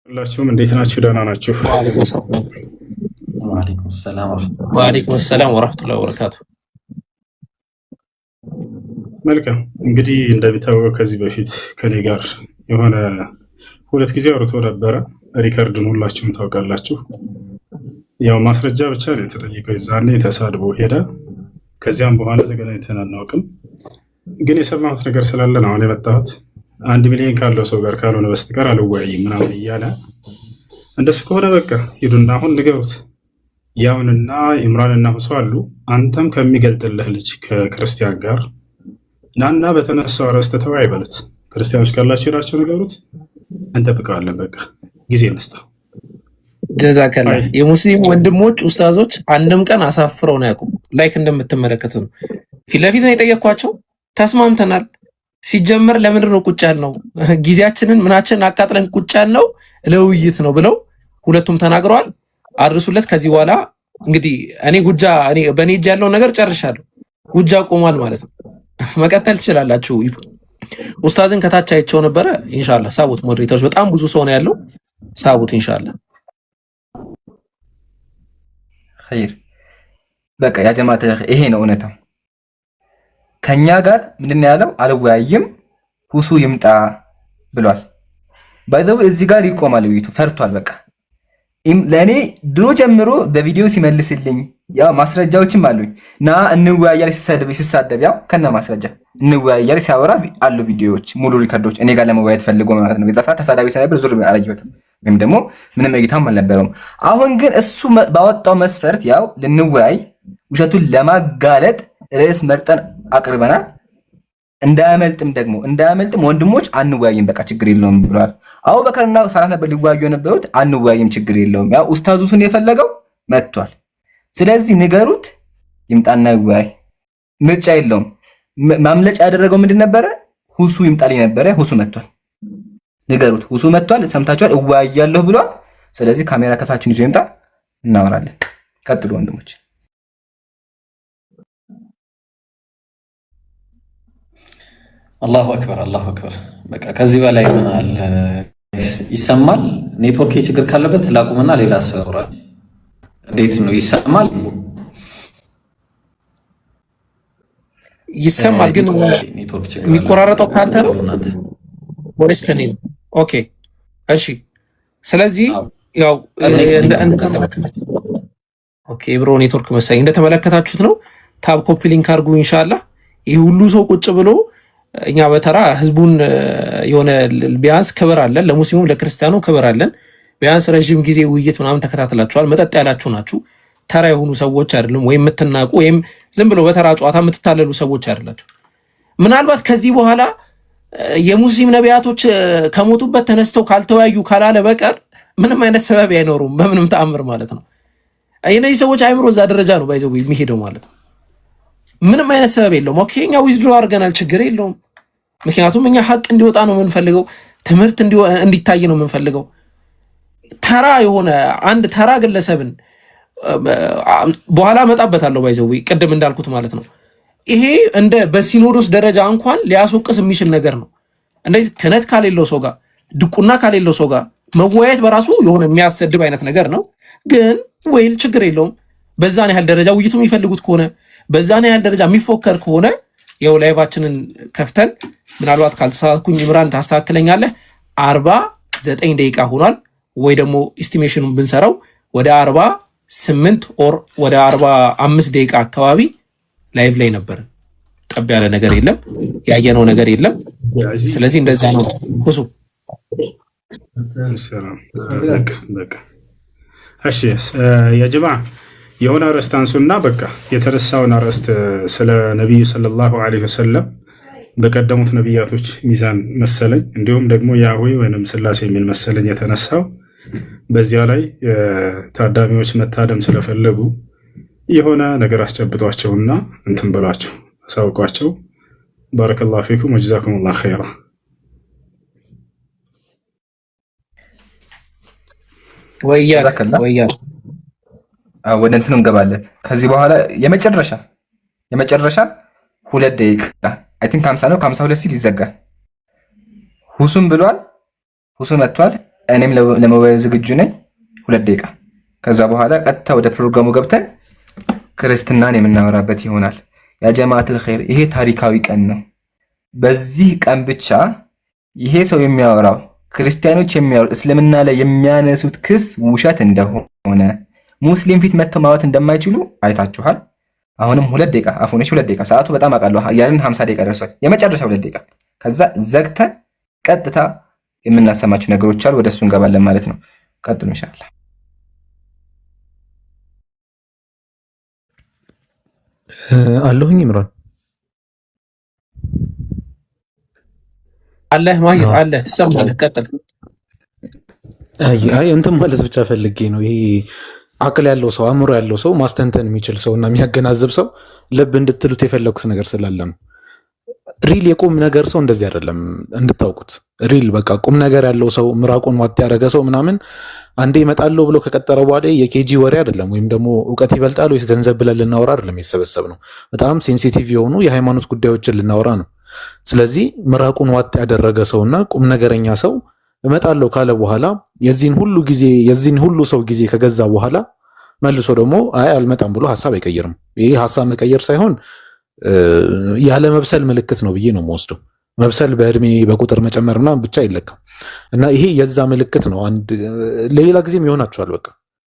ሁላችሁም እንዴት ናችሁ? ደህና ናችሁ? ወአለይኩም ሰላም ወራህመቱላሂ ወበረካቱ። መልካም እንግዲህ እንደሚታወቀው ከዚህ በፊት ከኔ ጋር የሆነ ሁለት ጊዜ አውርቶ ነበረ። ሪከርድን ሁላችሁም ታውቃላችሁ። ያው ማስረጃ ብቻ ነው የተጠየቀው። ዛኔ ተሳድቦ ሄደ። ከዚያም በኋላ ተገናኝተን አናውቅም። ግን የሰማሁት ነገር ስላለ ነው አሁን የመጣሁት። 1 ሚሊዮን ካለው ሰው ጋር ካልሆነ በስተቀር አልወያይም ምናምን እያለ እንደሱ ከሆነ በቃ ሂዱና አሁን ንገሩት። ያውንና ኢምራንና ሁሱ አሉ። አንተም ከሚገልጥልህ ልጅ ከክርስቲያን ጋር ናና በተነሳው ርዕስ ተወያይ በሉት። ክርስቲያኖች ካላችሁ ሄዳችሁ ንገሩት። እንጠብቀዋለን። በቃ ጊዜ እንስጠው። ጀዛከላ የሙስሊም ወንድሞች ኡስታዞች አንድም ቀን አሳፍረው ነው ያውቁም። ላይክ እንደምትመለከቱት ነው። ፊት ለፊት ነው የጠየኳቸው። ተስማምተናል። ሲጀመር ለምንድን ነው ቁጭ ያልነው? ጊዜያችንን ምናችንን አቃጥለን ቁጭ ያልነው ለውይይት ነው ብለው ሁለቱም ተናግረዋል። አድርሱለት። ከዚህ በኋላ እንግዲህ እኔ በእኔ እጅ ያለውን ነገር ጨርሻለሁ። ሁጃ ቆሟል ማለት ነው። መቀጠል ትችላላችሁ። ኡስታዝን ከታች አይቼው ነበረ። ኢንሻአላህ ሳቡት። ሞዴሬተሮች በጣም ብዙ ሰው ነው ያለው። ሳቡት ኢንሻአላህ። ኸይር በቃ ያ ጀማዓት ይሄ ነው እውነታው። ከኛ ጋር ምንድነው ያለው? አልወያይም ሁሱ ይምጣ ብሏል። ባይዘው እዚህ ጋር ይቆማል። ውይይቱ ፈርቷል። በቃ ለእኔ ድሮ ጀምሮ በቪዲዮ ሲመልስልኝ ያው ማስረጃዎችም አሉኝ ና እንወያያል ሲሳደብ ያው ከነ ማስረጃ እንወያያል ሲያወራ አሉ ቪዲዮዎች ሙሉ ሪከርዶች እኔ ጋር ለመወያየት ፈልጎ ማለት ነው። የዛ ሰዓት ተሳዳቢ ሳይበር ዙር አላየሁትም ወይም ደግሞ ምንም እይታም አልነበረውም። አሁን ግን እሱ ባወጣው መስፈርት ያው ልንወያይ ውሸቱን ለማጋለጥ ርዕስ መርጠን አቅርበናል። እንዳያመልጥም ወንድሞች አንወያይም በቃ ችግር የለውም ብለዋል። አቡበከርና ሰላህ ነበር ሊወያዩ የነበሩት። አንወያይም ችግር የለውም ያው ኡስታዙን የፈለገው መጥቷል። ስለዚህ ንገሩት ይምጣና ይወያይ። ምርጫ የለውም። ማምለጫ ያደረገው ምንድን ነበረ? ሁሱ ይምጣልኝ ነበረ። ሁሱ መጥቷል። ንገሩት ሁሱ መጥቷል። ሰምታችኋል። እወያያለሁ ብሏል። ስለዚህ ካሜራ ከፋችን ይዞ ይምጣ፣ እናወራለን። ቀጥሉ ወንድሞች። አላሁ አክበር አላሁ አክበር። በቃ ከዚህ በላይ ምን አለ? ይሰማል? ኔትወርክ ችግር ካለበት ላቁምና ሌላ ሰው ያወራል። እንዴት ነው ይሰማል? ይሰማል ግን የሚቆራረጠው ካንተ ነው ወይስ ከኔ ነው? ኦኬ እሺ። ስለዚህ ያው ኦኬ ብሮ ኔትወርክ መሳይ እንደተመለከታችሁት ነው። ታብ ኮፒ ሊንክ አድርጉ ኢንሻአላህ። ይህ ሁሉ ሰው ቁጭ ብሎ እኛ በተራ ህዝቡን የሆነ ቢያንስ ክብር አለን፣ ለሙስሊሙም ለክርስቲያኑ ክብር አለን። ቢያንስ ረጅም ጊዜ ውይይት ምናምን ተከታትላችኋል። መጠጥ ያላችሁ ናችሁ። ተራ የሆኑ ሰዎች አይደሉም፣ ወይም የምትናቁ ወይም ዝም ብሎ በተራ ጨዋታ የምትታለሉ ሰዎች አይደላችሁ። ምናልባት ከዚህ በኋላ የሙስሊም ነቢያቶች ከሞቱበት ተነስተው ካልተወያዩ ካላለ በቀር ምንም አይነት ሰበብ አይኖሩም፣ በምንም ተአምር ማለት ነው። የነዚህ ሰዎች አይምሮ እዛ ደረጃ ነው ባይዘው የሚሄደው ማለት ነው። ምንም አይነት ሰበብ የለውም። ኦኬ እኛ ዊዝድሮ አድርገናል፣ ችግር የለውም። ምክንያቱም እኛ ሀቅ እንዲወጣ ነው የምንፈልገው፣ ትምህርት እንዲታይ ነው የምንፈልገው። ተራ የሆነ አንድ ተራ ግለሰብን በኋላ እመጣበታለሁ ባይዘው ቅድም እንዳልኩት ማለት ነው። ይሄ እንደ በሲኖዶስ ደረጃ እንኳን ሊያስወቅስ የሚችል ነገር ነው። እንደዚህ ክህነት ካሌለው ሰው ጋር ድቁና ካሌለው ሰው ጋር መወያየት በራሱ የሆነ የሚያሰድብ አይነት ነገር ነው። ግን ወይል ችግር የለውም። በዛን ያህል ደረጃ ውይይቱ የሚፈልጉት ከሆነ በዛን ያህል ደረጃ የሚፎከር ከሆነ ያው ላይቫችንን ከፍተን ምናልባት ካልተሳሳትኩኝ ኢምራን ታስተካክለኛለህ 49 ደቂቃ ሆኗል። ወይ ደግሞ ኤስቲሜሽኑን ብንሰራው ወደ 48 ኦር ወደ 45 ደቂቃ አካባቢ ላይቭ ላይ ነበር። ጠብ ያለ ነገር የለም፣ ያየነው ነገር የለም። ስለዚህ እንደዛ ነው። ሁሱ እሺ ያ ጀማዓ የሆነ አርዕስት አንሱና በቃ የተነሳውን አርዕስት ስለ ነቢዩ ሰለላሁ ዐለይሂ ወሰለም በቀደሙት ነቢያቶች ሚዛን መሰለኝ፣ እንዲሁም ደግሞ ያህዌ ወይንም ስላሴ የሚል መሰለኝ የተነሳው። በዚያ ላይ ታዳሚዎች መታደም ስለፈለጉ የሆነ ነገር አስጨብጧቸውና እንትን በሏቸው፣ አሳውቋቸው። ባረከላሁ ፊኩም ወጀዛኩሙላሁ ኸይራ። ወያ ወደ እንትኑ እንገባለን። ከዚህ በኋላ የመጨረሻ 2 ደቂቃ አይ ቲንክ 50 ነው። ከ52 ሲል ይዘጋል። ሁሱም ብሏል። ሁሱ መጥቷል። እኔም ለመወያየት ዝግጁ ነኝ። 2 ደቂቃ። ከዛ በኋላ ቀጥታ ወደ ፕሮግራሙ ገብተን ክርስትናን የምናወራበት ይሆናል። ያ ጀማዓተል ኸይር ይሄ ታሪካዊ ቀን ነው። በዚህ ቀን ብቻ ይሄ ሰው የሚያወራው ክርስቲያኖች የሚያወሩ እስልምና ላይ የሚያነሱት ክስ ውሸት እንደሆነ ሙስሊም ፊት መተው ማውራት እንደማይችሉ አይታችኋል። አሁንም 2 ደቂቃ አፉነሽ 2 ደቂቃ ሰዓቱ በጣም አውቃለሁ። ያለን 50 ደቂቃ ደርሷል። የመጨረሻ 2 ደቂቃ ከዛ ዘግተን ቀጥታ የምናሰማችሁ ነገሮች አሉ። ወደሱ እንገባለን ማለት ነው። ቀጥሉ ኢንሻአላህ። አለሁኝ ኢምራን አለህ ማየት አለህ ትሰማለህ። ቀጥል። አይ እንትን ማለት ብቻ ፈልጌ ነው። ይሄ አቅል ያለው ሰው አእምሮ ያለው ሰው ማስተንተን የሚችል ሰው እና የሚያገናዝብ ሰው ልብ እንድትሉት የፈለኩት ነገር ስላለ ነው። ሪል የቁም ነገር ሰው እንደዚህ አይደለም እንድታውቁት። ሪል በቃ ቁም ነገር ያለው ሰው ምራቁን ዋጥ ያደረገ ሰው ምናምን አንዴ ይመጣለው ብሎ ከቀጠረ በኋላ የኬጂ ወሬ አይደለም፣ ወይም ደግሞ እውቀት ይበልጣል ወይስ ገንዘብ ብለን ልናወራ አይደለም የተሰበሰብ ነው። በጣም ሴንሲቲቭ የሆኑ የሃይማኖት ጉዳዮችን ልናወራ ነው። ስለዚህ ምራቁን ዋጥ ያደረገ ሰውና ቁም ነገረኛ ሰው እመጣለው ካለ በኋላ የዚህን ሁሉ ሰው ጊዜ ከገዛ በኋላ መልሶ ደግሞ አይ አልመጣም ብሎ ሐሳብ አይቀይርም። ይሄ ሐሳብ መቀየር ሳይሆን ያለ መብሰል ምልክት ነው ብዬ ነው የምወስደው። መብሰል በእድሜ በቁጥር መጨመርና ብቻ አይለካም እና ይሄ የዛ ምልክት ነው። አንድ ሌላ ጊዜም ይሆናችኋል። በቃ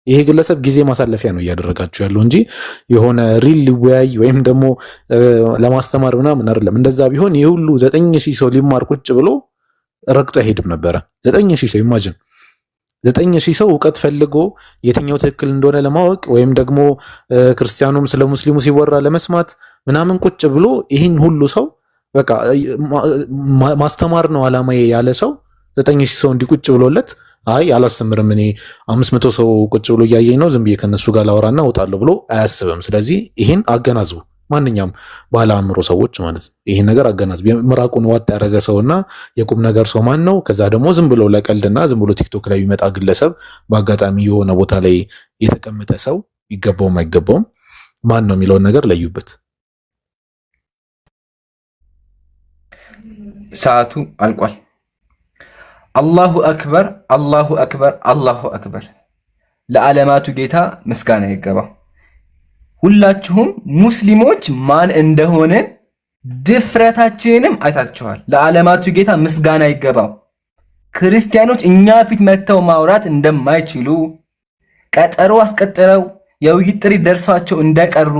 ይሄ ግለሰብ ጊዜ ማሳለፊያ ነው እያደረጋችሁ ያለው እንጂ የሆነ ሪል ሊወያይ ወይም ደግሞ ለማስተማር ምናምን አይደለም። እንደዛ ቢሆን ይሄ ሁሉ 9000 ሰው ሊማር ቁጭ ብሎ ረግጦ አይሄድም ነበረ። 9000 ሰው ኢማጂን 9000 ሰው እውቀት ፈልጎ የትኛው ትክክል እንደሆነ ለማወቅ ወይም ደግሞ ክርስቲያኑም ስለ ሙስሊሙ ሲወራ ለመስማት ምናምን ቁጭ ብሎ ይህን ሁሉ ሰው በቃ ማስተማር ነው አላማዬ ያለ ሰው 9000 ሰው እንዲቁጭ ብሎለት አይ አላስተምርም እኔ 500 ሰው ቁጭ ብሎ እያየኝ ነው ዝም ብዬ ከነሱ ጋር ላወራና እወጣለሁ ብሎ አያስብም። ስለዚህ ይህን አገናዝቡ፣ ማንኛውም ባለ አእምሮ ሰዎች ማለት ነው። ይህን ነገር አገናዝቡ። ምራቁን ዋጥ ያደረገ ሰውና የቁም ነገር ሰው ማን ነው? ከዛ ደግሞ ዝም ብሎ ለቀልድና ዝም ብሎ ቲክቶክ ላይ የሚመጣ ግለሰብ፣ በአጋጣሚ የሆነ ቦታ ላይ የተቀመጠ ሰው ይገባውም አይገባውም ማን ነው የሚለውን ነገር ለዩበት። ሰዓቱ አልቋል። አላሁ አክበር፣ አላሁ አክበር፣ አላሁ አክበር። ለዓለማቱ ጌታ ምስጋና ይገባው። ሁላችሁም ሙስሊሞች ማን እንደሆነን ድፍረታችንንም አይታችኋል። ለዓለማቱ ጌታ ምስጋና ይገባው። ክርስቲያኖች እኛ ፊት መጥተው ማውራት እንደማይችሉ ቀጠሮ አስቀጥረው የውይይት ጥሪ ደርሷቸው እንደቀሩ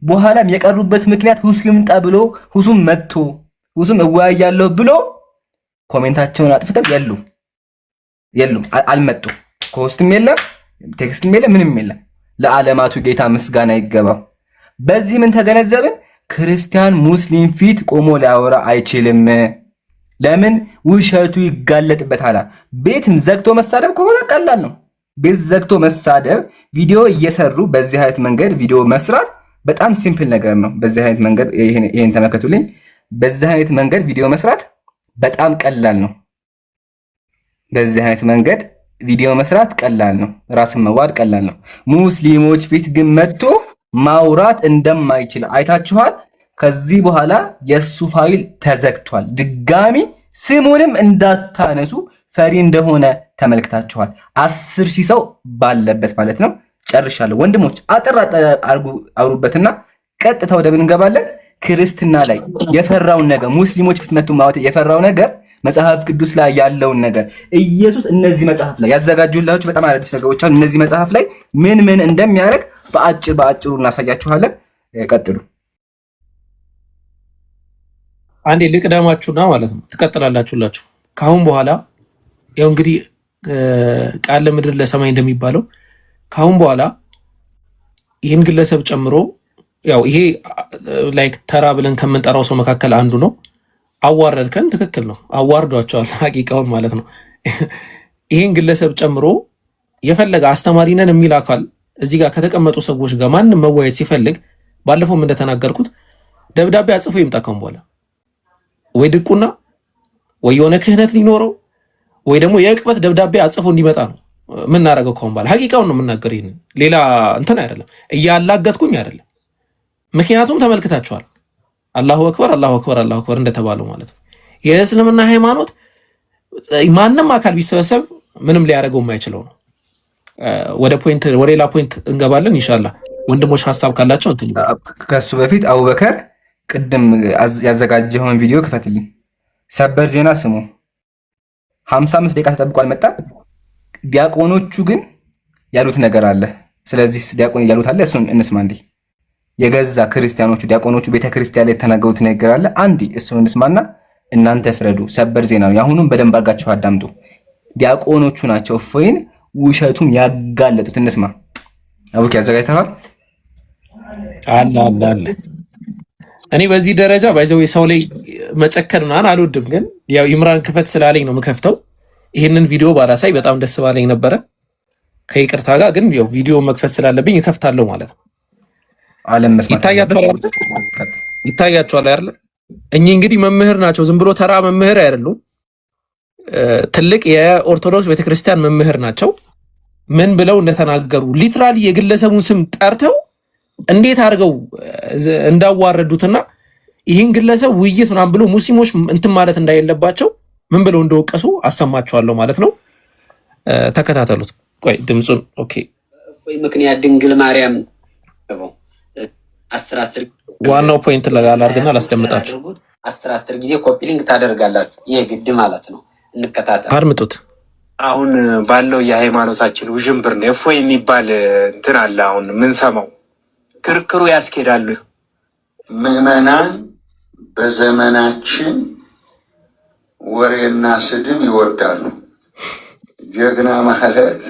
በኋላም የቀሩበት ምክንያት ሁሱ ይምጣ ብሎ ሁሱም መጥቶ ሁሱም እወያያለሁ ብሎ ኮሜንታቸውን አጥፍተው የሉም አልመጡም። ኮስትም የለም ቴክስትም የለም ምንም የለም። ለዓለማቱ ጌታ ምስጋና ይገባው። በዚህ ምን ተገነዘብን? ክርስቲያን ሙስሊም ፊት ቆሞ ሊያወራ አይችልም። ለምን? ውሸቱ ይጋለጥበታል። ቤትም ዘግቶ መሳደብ ከሆነ ቀላል ነው። ቤት ዘግቶ መሳደብ፣ ቪዲዮ እየሰሩ በዚህ አይነት መንገድ ቪዲዮ መስራት በጣም ሲምፕል ነገር ነው። በዚህ አይነት መንገድ ይሄን ተመከቱልኝ። በዚህ አይነት መንገድ ቪዲዮ መስራት በጣም ቀላል ነው። በዚህ አይነት መንገድ ቪዲዮ መስራት ቀላል ነው። ራስን መዋድ ቀላል ነው። ሙስሊሞች ፊት ግን መጥቶ ማውራት እንደማይችል አይታችኋል። ከዚህ በኋላ የሱ ፋይል ተዘግቷል። ድጋሚ ስሙንም እንዳታነሱ ፈሪ እንደሆነ ተመልክታችኋል። 10,000 ሰው ባለበት ማለት ነው። ጨርሻለሁ ወንድሞች፣ አጥር አውሩበትና ቀጥታ ወደ ምን እንገባለን? ክርስትና ላይ የፈራውን ነገር ሙስሊሞች ፊት መጥቶ ማውራት የፈራው ነገር መጽሐፍ ቅዱስ ላይ ያለውን ነገር ኢየሱስ እነዚህ መጽሐፍ ላይ ያዘጋጁላችሁ በጣም አዳዲስ ነገሮች አሉ። እነዚህ መጽሐፍ ላይ ምን እንደሚያደርግ በአጭሩ እናሳያችኋለን። ቀጥሉ። አንዴ ልቅደማችሁና ማለት ነው ትቀጥላላችሁላችሁ። ካሁን በኋላ ያው እንግዲህ ቃል ለምድር ለሰማይ እንደሚባለው ካሁን በኋላ ይህን ግለሰብ ጨምሮ ያው ይሄ ላይክ ተራ ብለን ከምንጠራው ሰው መካከል አንዱ ነው። አዋረድከን፣ ትክክል ነው፣ አዋርዷቸዋል ሐቂቃውን ማለት ነው። ይሄን ግለሰብ ጨምሮ የፈለገ አስተማሪ ነን የሚል አካል እዚህ ጋር ከተቀመጡ ሰዎች ጋር ማንም መወያየት ሲፈልግ ባለፈውም እንደተናገርኩት ደብዳቤ አጽፎ ይምጣ። ካሁን በኋላ ወይ ድቁና ወይ የሆነ ክህነት ሊኖረው ወይ ደግሞ የእቅበት ደብዳቤ አጽፎ እንዲመጣ ነው የምናደርገው። ካሁን በኋላ ሐቂቃውን ነው የምናገር። ይሄን ሌላ እንትን አይደለም፣ እያላገጥኩኝ አይደለም። ምክንያቱም ተመልክታችኋል። አላሁ አክበር አላሁ አክበር አላሁ አክበር እንደተባለው ማለት ነው። የእስልምና ሃይማኖት ማንም አካል ቢሰበሰብ ምንም ሊያደርገው የማይችለው ነው። ወደ ሌላ ፖይንት እንገባለን ኢንሻአላህ። ወንድሞች ሀሳብ ካላቸው እንትን ይባል። ከሱ በፊት አቡበከር ቅድም ያዘጋጀውን ቪዲዮ ክፈትልኝ። ሰበር ዜና ስሙ። 55 ደቂቃ ተጠብቆ አልመጣም። ዲያቆኖቹ ግን ያሉት ነገር አለ። ስለዚህ ዲያቆን ያሉት አለ፣ እሱን እንስማ። እንዴ የገዛ ክርስቲያኖቹ ዲያቆኖቹ ቤተክርስቲያን ላይ የተናገሩት ነገር አለ። አንዲ እሱን እንስማና እናንተ ፍረዱ። ሰበር ዜና ነው። ያሁኑም በደንብ አድርጋችሁ አዳምጡ። ዲያቆኖቹ ናቸው እፎይን ውሸቱን ያጋለጡት። እንስማ። አቡኪ አዘጋጅተሃል? አለ እኔ በዚህ ደረጃ ባይዘው ሰው ላይ መጨከን ምናምን አልወድም፣ ግን ያው ኢምራን ክፈት ስላለኝ ነው የምከፍተው። ይሄንን ቪዲዮ ባላሳይ በጣም ደስ ባለኝ ነበረ ከይቅርታ ጋር፣ ግን ያው ቪዲዮ መክፈት ስላለብኝ እከፍታለሁ ማለት ነው። ዓለም መስማት ይታያቸዋል አይደል? እኚህ እንግዲህ መምህር ናቸው። ዝም ብሎ ተራ መምህር አይደሉም። ትልቅ የኦርቶዶክስ ቤተክርስቲያን መምህር ናቸው። ምን ብለው እንደተናገሩ ሊትራሊ የግለሰቡን ስም ጠርተው እንዴት አድርገው እንዳዋረዱትና ይህን ግለሰብ ውይይት ምናምን ብሎ ሙስሊሞች እንትን ማለት እንዳይለባቸው ምን ብለው እንደወቀሱ አሰማቸዋለሁ ማለት ነው። ተከታተሉት። ቆይ ድምፁን ኦኬ። ምክንያት ድንግል ማርያም ዋናው ፖይንት አድርግና ላስደምጣችሁ። 10 ጊዜ ኮፒ ሊንክ ታደርጋላችሁ። ይሄ ግድ ማለት ነው። እንከታተል፣ አድምጡት። አሁን ባለው የሃይማኖታችን ውዥንብር ነው እፎይ የሚባል እንትን አለ። አሁን ምን ሰማው ክርክሩ ያስኬዳሉ። ምዕመናን በዘመናችን ወሬና ስድብ ይወዳሉ። ጀግና ማለት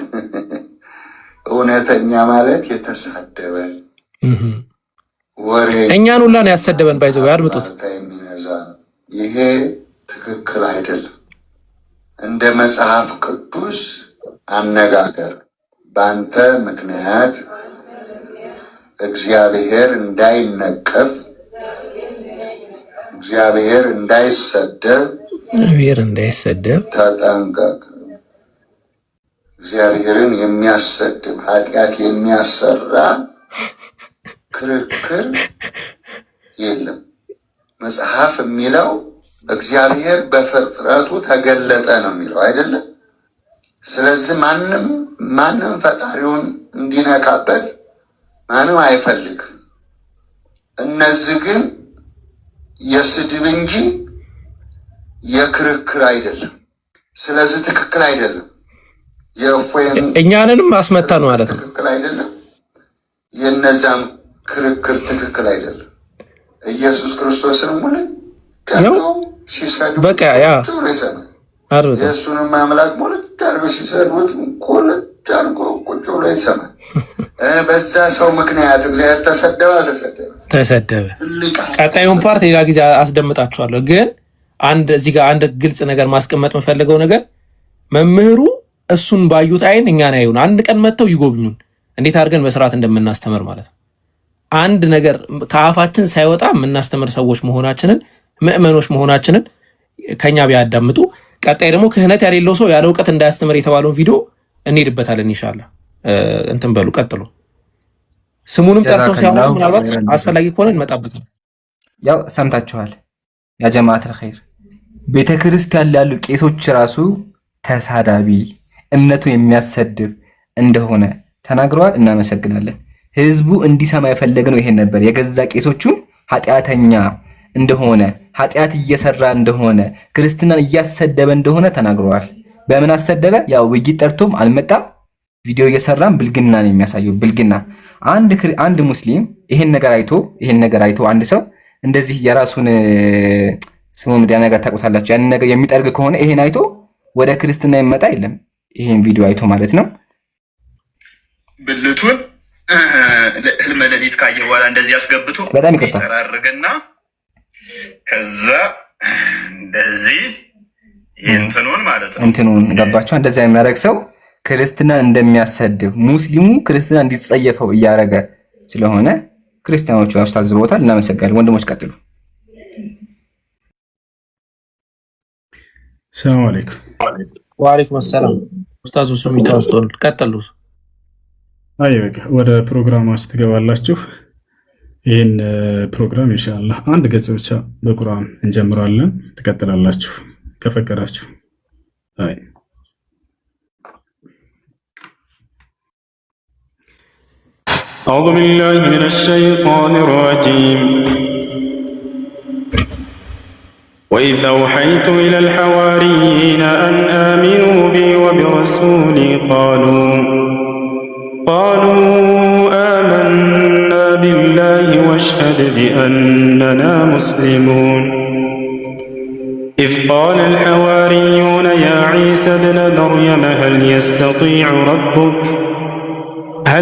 እውነተኛ ማለት የተሳደበ ወሬ እኛን ሁላ ነው ያሰደበን። ባይዘው አድምጡት። ይሄ ትክክል አይደለም። እንደ መጽሐፍ ቅዱስ አነጋገር በአንተ ምክንያት እግዚአብሔር እንዳይነቀፍ፣ እግዚአብሔር እንዳይሰደብ ተጠንቀቅ። እግዚአብሔርን የሚያሰድብ ኃጢአት የሚያሰራ ክርክር የለም። መጽሐፍ የሚለው እግዚአብሔር በፍጥረቱ ተገለጠ ነው የሚለው አይደለም። ስለዚህ ማንም ፈጣሪውን እንዲነካበት ማንም አይፈልግም። እነዚህ ግን የስድብ እንጂ የክርክር አይደለም። ስለዚህ ትክክል አይደለም። የእፎይም እኛንንም አስመታ ነው ማለት ነው። ትክክል አይደለም። የነዛም ክርክር ትክክል አይደለም። ኢየሱስ ክርስቶስን ሙሉ ዳርገው ሲሰድቡ በቃ ያ ይሰማል። የእሱንም አምላክ ሙሉ ዳርገው ሲሰድቡት ዳርገው ቁጭ ብሎ ይሰማል። በዛ ሰው ምክንያት እግዚአብሔር ተሰደበ። ቀጣዩን ፓርት ሌላ ጊዜ አስደምጣችኋለሁ። ግን እዚህ ጋር አንድ ግልጽ ነገር ማስቀመጥ የምፈልገው ነገር መምህሩ እሱን ባዩት አይን እኛን አዩን። አንድ ቀን መጥተው ይጎብኙን፣ እንዴት አድርገን በስርዓት እንደምናስተምር ማለት ነው። አንድ ነገር ከአፋችን ሳይወጣ የምናስተምር ሰዎች መሆናችንን ምዕመኖች መሆናችንን ከኛ ቢያዳምጡ፣ ቀጣይ ደግሞ ክህነት ያሌለው ሰው ያለ እውቀት እንዳያስተምር የተባለውን ቪዲዮ እንሄድበታለን ኢንሻአላህ። እንትን በሉ ቀጥሉ። ስሙንም ጠርተው ሲያወሩ ምናልባት አስፈላጊ ከሆነ እንመጣበት ነው። ያው ሰምታችኋል። ያ ጀማዓተል ኸይር ቤተክርስቲያን ያሉ ቄሶች ራሱ ተሳዳቢ እምነቱን የሚያሰድብ እንደሆነ ተናግረዋል። እናመሰግናለን። ህዝቡ እንዲሰማ የፈለግነው ይሄን ነበር። የገዛ ቄሶቹ ኃጢአተኛ እንደሆነ ኃጢአት እየሰራ እንደሆነ ክርስትናን እያሰደበ እንደሆነ ተናግረዋል። በምን አሰደበ? ያው ውይይት ጠርቶም አልመጣም። ቪዲዮ እየሰራም ብልግናን የሚያሳየው ብልግና። አንድ ሙስሊም ይሄን ነገር አይቶ አንድ ሰው እንደዚህ የራሱን ስሙ ምድያ ነገር ታውቁታላችሁ። ያን ነገር የሚጠርግ ከሆነ ይሄን አይቶ ወደ ክርስትና ይመጣ የለም። ይሄን ቪዲዮ አይቶ ማለት ነው። ብልቱን ህልመ ሌሊት ካየ በኋላ እንደዚህ አስገብቶ በጣም ይቀርታል ተራርገና ከዛ እንደዚህ እንትኑን ማለት ነው እንትኑን ገባችሁ? እንደዛ የሚያደርግ ሰው ክርስትናን እንደሚያሰድብ ሙስሊሙ ክርስትና እንዲጸየፈው እያደረገ ስለሆነ ክርስቲያኖቹ ራሱ ታዝበውታል። እናመሰግናለን። ወንድሞች ቀጥሉ። ሰላም አለይኩም። ወአለይኩም ሰላም። ኡስታዝ ሱሚታ አስተውል ቀጥሉ። አይ በቃ ወደ ፕሮግራማችን ትገባላችሁ። ይህን ፕሮግራም ኢንሻአላህ አንድ ገጽ ብቻ በቁርአን እንጀምራለን። ትቀጥላላችሁ ከፈቀዳችሁ። አይ أعوذ بالله من الشيطان الرجيم. وإذ أوحيت إلى الحواريين أن آمنوا بي وبرسولي قالوا آمنا بالله واشهد بأننا مسلمون. إذ قال الحواريون يا عيسى ابن مريم هل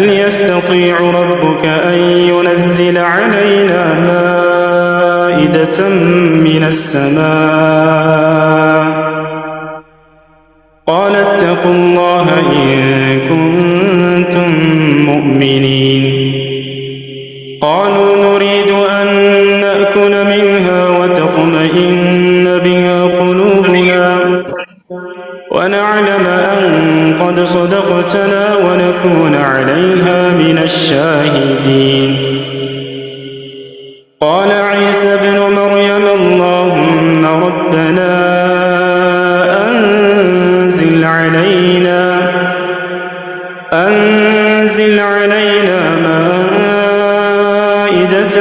يستطيع ربك أن ينزل علينا مائدة من السماء؟ قال اتقوا الله إن كنتم مؤمنين. قالوا نريد أن نأكل منها وتطمئن بها قلوبنا ونعلم أن قد صدقتنا ونكون عليها من الشاهدين. قال عيسى ابن مريم اللهم ربنا أنزل علينا مائدة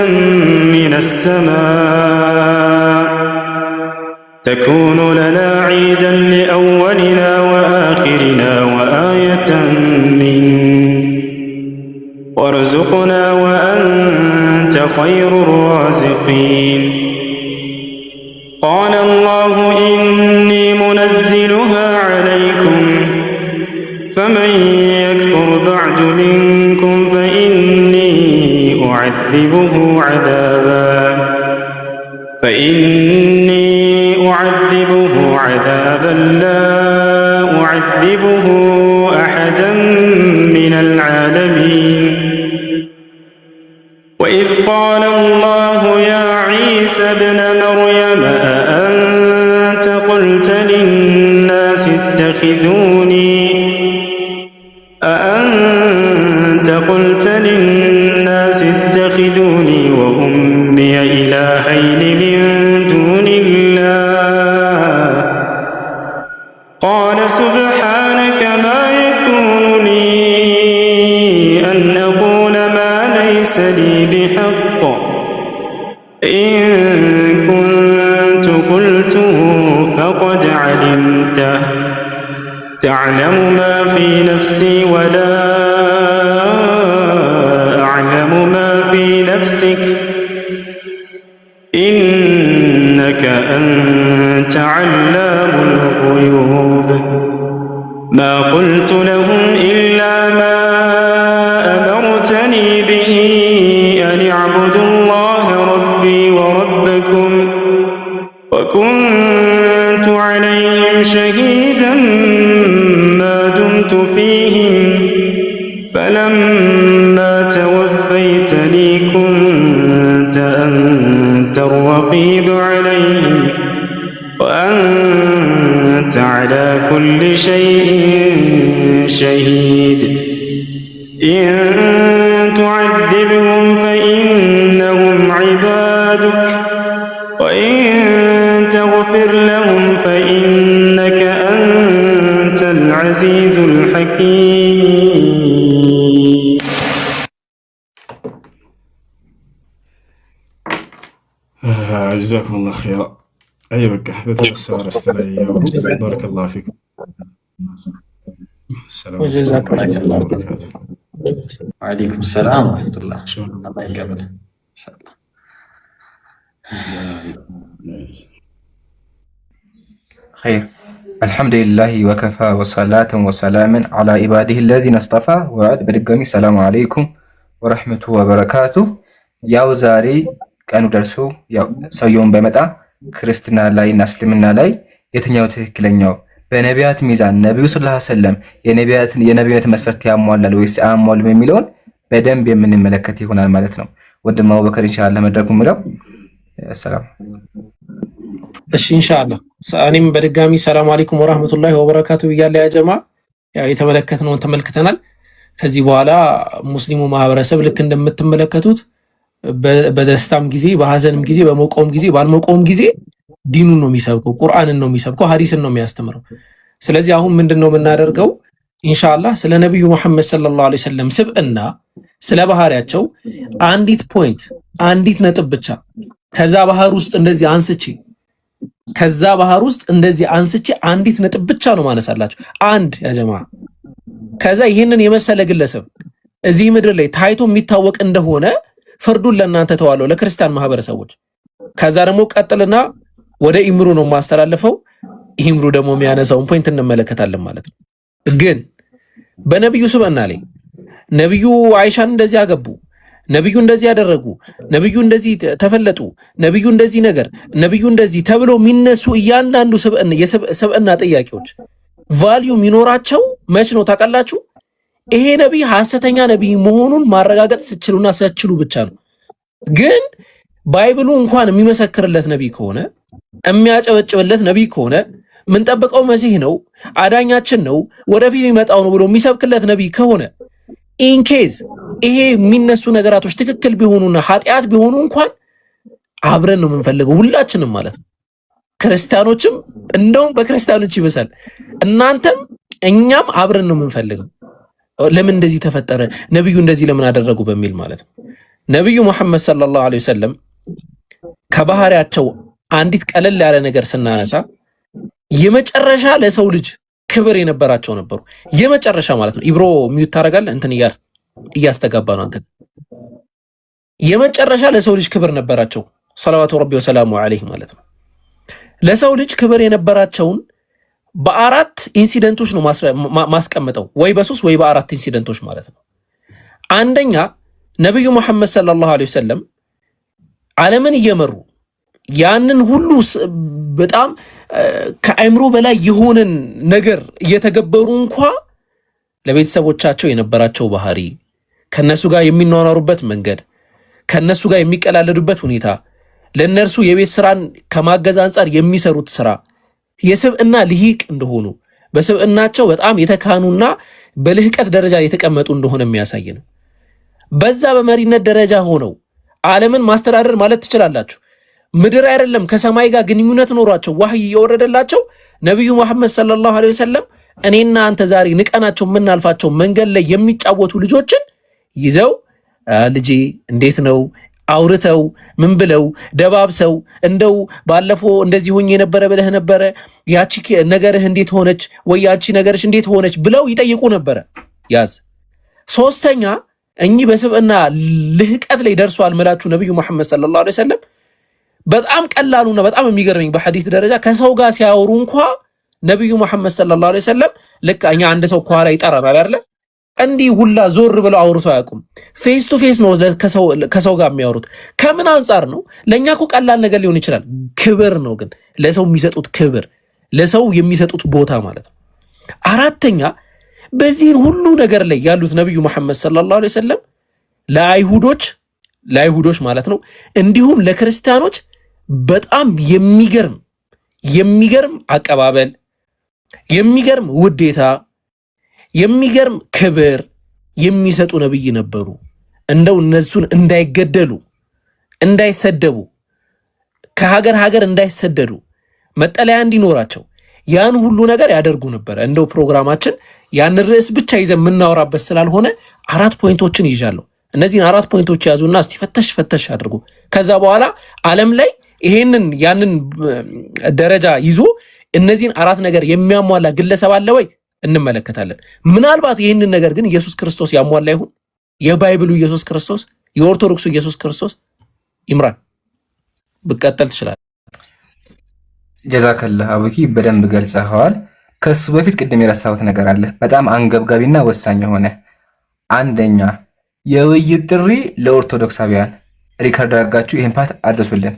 من السماء تكون لنا عيدا لأولنا وآخرنا وآية منك وارزقنا وأنت خير الرازقين. قال الله إني منزلها عليكم فمن يكفر بعد منكم فإني أعذبه عذابا لا أعذبه أحدا من العالمين. وإذ قال الله يا عيسى ابن مريم أأنت قلت للناس اتخذوني وأمي إلهين من دون الله؟ قال سبحانك ما يكون لي أن أقول ما ليس لي بحق إن كنت قلته فقد علمته تعلم ما في نفسي ولا أعلم ما في نفسك إنك أنت علام الغيوب. ما قلت لهم إلا ما أمرتني به أن اعبدوا الله ربي وربكم وكنت عليهم شهيدا ما دمت فيهم فلما توفيتني كنت أنت الرقيب عليهم وأنت على كل شيء شهيد. إن تعذبهم فإنهم عبادك وإن تغفر لهم فإنك أنت العزيز الحكيم. جزاكم الله خيرا. أي بقى بتوسع رستلي بارك الله فيكم. السلام عليكم ورحمة الله وبركاته. وعليكم السلام ورحمة الله. الله يقبل إن شاء الله. خير. الحمد لله وكفى وصلاة وسلام على عباده الذين اصطفى وعد بدقمي السلام عليكم ورحمة وبركاته. ያው ዛሬ ቀኑ ደርሶ ያው ሰውየውን በመጣ ክርስትና ላይ እና እስልምና ላይ የትኛው ትክክለኛው በነቢያት ሚዛን ነብዩ ሰለላሁ ዐለይሂ ወሰለም የነቢያት መስፈርት ያሟላል ወይስ አያሟልም የሚለውን በደንብ የምንመለከት ይሆናል ማለት ነው። ወንድም አቡበከር ኢንሻአላህ መድረኩን ምለው። ሰላም። እሺ ኢንሻአላህ እኔም በድጋሚ ሰላም አለይኩም ወራህመቱላሂ ወበረካቱ ብያለሁ። ያ ጀማ ያው የተመለከትነውን ተመልክተናል። ከዚህ በኋላ ሙስሊሙ ማህበረሰብ ልክ እንደምትመለከቱት በደስታም ጊዜ በሐዘንም ጊዜ በመቆም ጊዜ ባልመቆም ጊዜ ዲኑን ነው የሚሰብከው፣ ቁርአንን ነው የሚሰብከው፣ ሐዲስን ነው የሚያስተምረው። ስለዚህ አሁን ምንድነው የምናደርገው? ኢንሻአላህ ስለ ነብዩ መሐመድ ሰለላሁ ዐለይሂ ወሰለም ስብዕና ስለ ባህሪያቸው አንዲት ፖይንት አንዲት ነጥብ ብቻ ከዛ ባህር ውስጥ እንደዚህ አንስቼ አንዲት ነጥብ ብቻ ነው ማነሳላችሁ። አንድ ያጀማ ከዛ ይህንን የመሰለ ግለሰብ እዚህ ምድር ላይ ታይቶ የሚታወቅ እንደሆነ ፍርዱን ለእናንተ ተዋለው ለክርስቲያን ማህበረሰቦች። ከዛ ደግሞ ቀጥልና ወደ ኢምሩ ነው ማስተላለፈው። ኢምሩ ደግሞ የሚያነሳውን ፖይንት እንመለከታለን ማለት ነው። ግን በነብዩ ስብዕና ላይ ነብዩ አይሻን እንደዚህ አገቡ፣ ነብዩ እንደዚህ ያደረጉ፣ ነብዩ እንደዚህ ተፈለጡ፣ ነብዩ እንደዚህ ነገር፣ ነብዩ እንደዚህ ተብሎ የሚነሱ እያንዳንዱ ስብዕና ጥያቄዎች ቫልዩ የሚኖራቸው መች ነው ታውቃላችሁ? ይሄ ነብይ ሐሰተኛ ነብይ መሆኑን ማረጋገጥ ስችሉና ስችሉ ብቻ ነው። ግን ባይብሉ እንኳን የሚመሰክርለት ነብይ ከሆነ የሚያጨበጭብለት ነብይ ከሆነ ምን ጠብቀው መሲህ ነው አዳኛችን ነው ወደፊት የሚመጣው ነው ብሎ የሚሰብክለት ነብይ ከሆነ ኢንኬዝ ይሄ የሚነሱ ነገራቶች ትክክል ቢሆኑና ኃጢአት ቢሆኑ እንኳን አብረን ነው የምንፈልገው ሁላችንም ማለት ነው። ክርስቲያኖችም እንደውም በክርስቲያኖች ይበሳል እናንተም እኛም አብረን ነው የምንፈልገው። ለምን እንደዚህ ተፈጠረ ነብዩ እንደዚህ ለምን አደረጉ በሚል ማለት ነው። ነብዩ መሐመድ ሰለላሁ ዐለይሂ ወሰለም ከባህሪያቸው አንዲት ቀለል ያለ ነገር ስናነሳ የመጨረሻ ለሰው ልጅ ክብር የነበራቸው ነበሩ። የመጨረሻ ማለት ነው። ኢብሮ ሚውት ታደርጋለህ እንትን እያስተጋባ ነው አንተ። የመጨረሻ ለሰው ልጅ ክብር ነበራቸው ሰለላሁ ዐለይሂ ወሰለም ማለት ነው። ለሰው ልጅ ክብር የነበራቸውን በአራት ኢንሲደንቶች ነው ማስቀምጠው፣ ወይ በሶስት ወይ በአራት ኢንሲደንቶች ማለት ነው። አንደኛ ነብዩ መሐመድ ሰለላሁ ዐለይሂ ወሰለም ዓለምን እየመሩ ያንን ሁሉ በጣም ከአእምሮ በላይ የሆነን ነገር እየተገበሩ እንኳ ለቤተሰቦቻቸው የነበራቸው ባህሪ፣ ከነሱ ጋር የሚኗኗሩበት መንገድ፣ ከነሱ ጋር የሚቀላለዱበት ሁኔታ፣ ለነርሱ የቤት ስራን ከማገዝ አንጻር የሚሰሩት ስራ የስብዕና ልሂቅ እንደሆኑ በስብዕናቸው በጣም የተካኑና በልህቀት ደረጃ የተቀመጡ እንደሆነ የሚያሳይ ነው። በዛ በመሪነት ደረጃ ሆነው ዓለምን ማስተዳደር ማለት ትችላላችሁ። ምድር አይደለም ከሰማይ ጋር ግንኙነት ኖሯቸው ወህይ እየወረደላቸው ነብዩ መሐመድ ሰለላሁ ዐለይሂ ወሰለም እኔና አንተ ዛሬ ንቀናቸው የምናልፋቸው መንገድ ላይ የሚጫወቱ ልጆችን ይዘው ልጄ እንዴት ነው አውርተው ምን ብለው ደባብሰው እንደው ባለፈው እንደዚህ ሆኜ የነበረ ብለህ ነበረ ያቺ ነገርህ እንዴት ሆነች ወይ ያቺ ነገርሽ እንዴት ሆነች ብለው ይጠይቁ ነበረ። ያዝ ሶስተኛ እኚህ በስብዕና ልህቀት ላይ ደርሷል መላችሁ ነብዩ መሐመድ ሰለላሁ ዐለይሂ ወሰለም በጣም ቀላሉና በጣም የሚገርመኝ በሐዲስ ደረጃ ከሰው ጋር ሲያወሩ እንኳ ነብዩ መሐመድ ሰለላሁ ዐለይሂ ወሰለም ልክ እኛ አንድ ሰው ኳራ ይጠራናል አይደል? እንዲህ ሁላ ዞር ብለው አውርተው አያውቁም። ፌስ ቱ ፌስ ነው ከሰው ጋር የሚያወሩት። ከምን አንጻር ነው? ለኛ እኮ ቀላል ነገር ሊሆን ይችላል። ክብር ነው ግን ለሰው የሚሰጡት ክብር፣ ለሰው የሚሰጡት ቦታ ማለት ነው። አራተኛ በዚህ ሁሉ ነገር ላይ ያሉት ነብዩ መሐመድ ሰለላሁ ዐለይሂ ወሰለም ለአይሁዶች ማለት ነው እንዲሁም ለክርስቲያኖች በጣም የሚገርም አቀባበል፣ የሚገርም ውዴታ፣ የሚገርም ክብር የሚሰጡ ነብይ ነበሩ። እንደው እነሱን እንዳይገደሉ፣ እንዳይሰደቡ፣ ከሀገር እንዳይሰደዱ መጠለያ እንዲኖራቸው ያን ሁሉ ነገር ያደርጉ ነበር። እንደው ፕሮግራማችን ያን ርዕስ ብቻ ይዘን የምናወራበት ስላልሆነ አራት ፖይንቶችን ይዣለሁ። እነዚህን አራት ፖይንቶች ያዙና እስቲ ፈተሽ አድርጉ። ከዛ በኋላ ዓለም ላይ ይሄንን ያንን ደረጃ ይዞ እነዚህን አራት ነገር የሚያሟላ ግለሰብ አለ ወይ እንመለከታለን። ምናልባት ይህንን ነገር ግን ኢየሱስ ክርስቶስ ያሟላ ይሁን? የባይብሉ ኢየሱስ ክርስቶስ፣ የኦርቶዶክሱ ኢየሱስ ክርስቶስ? ኢምራን ብቀጠል ትችላለህ። ጀዛከላህ አቡኪ በደንብ ገልጸኸዋል። ከሱ በፊት ቅድም የረሳሁት ነገር አለ በጣም አንገብጋቢና ወሳኝ የሆነ አንደኛ የውይይት ጥሪ ለኦርቶዶክሳውያን ሪከርድ አድርጋችሁ ይሄን ፓርት አድርሱልን።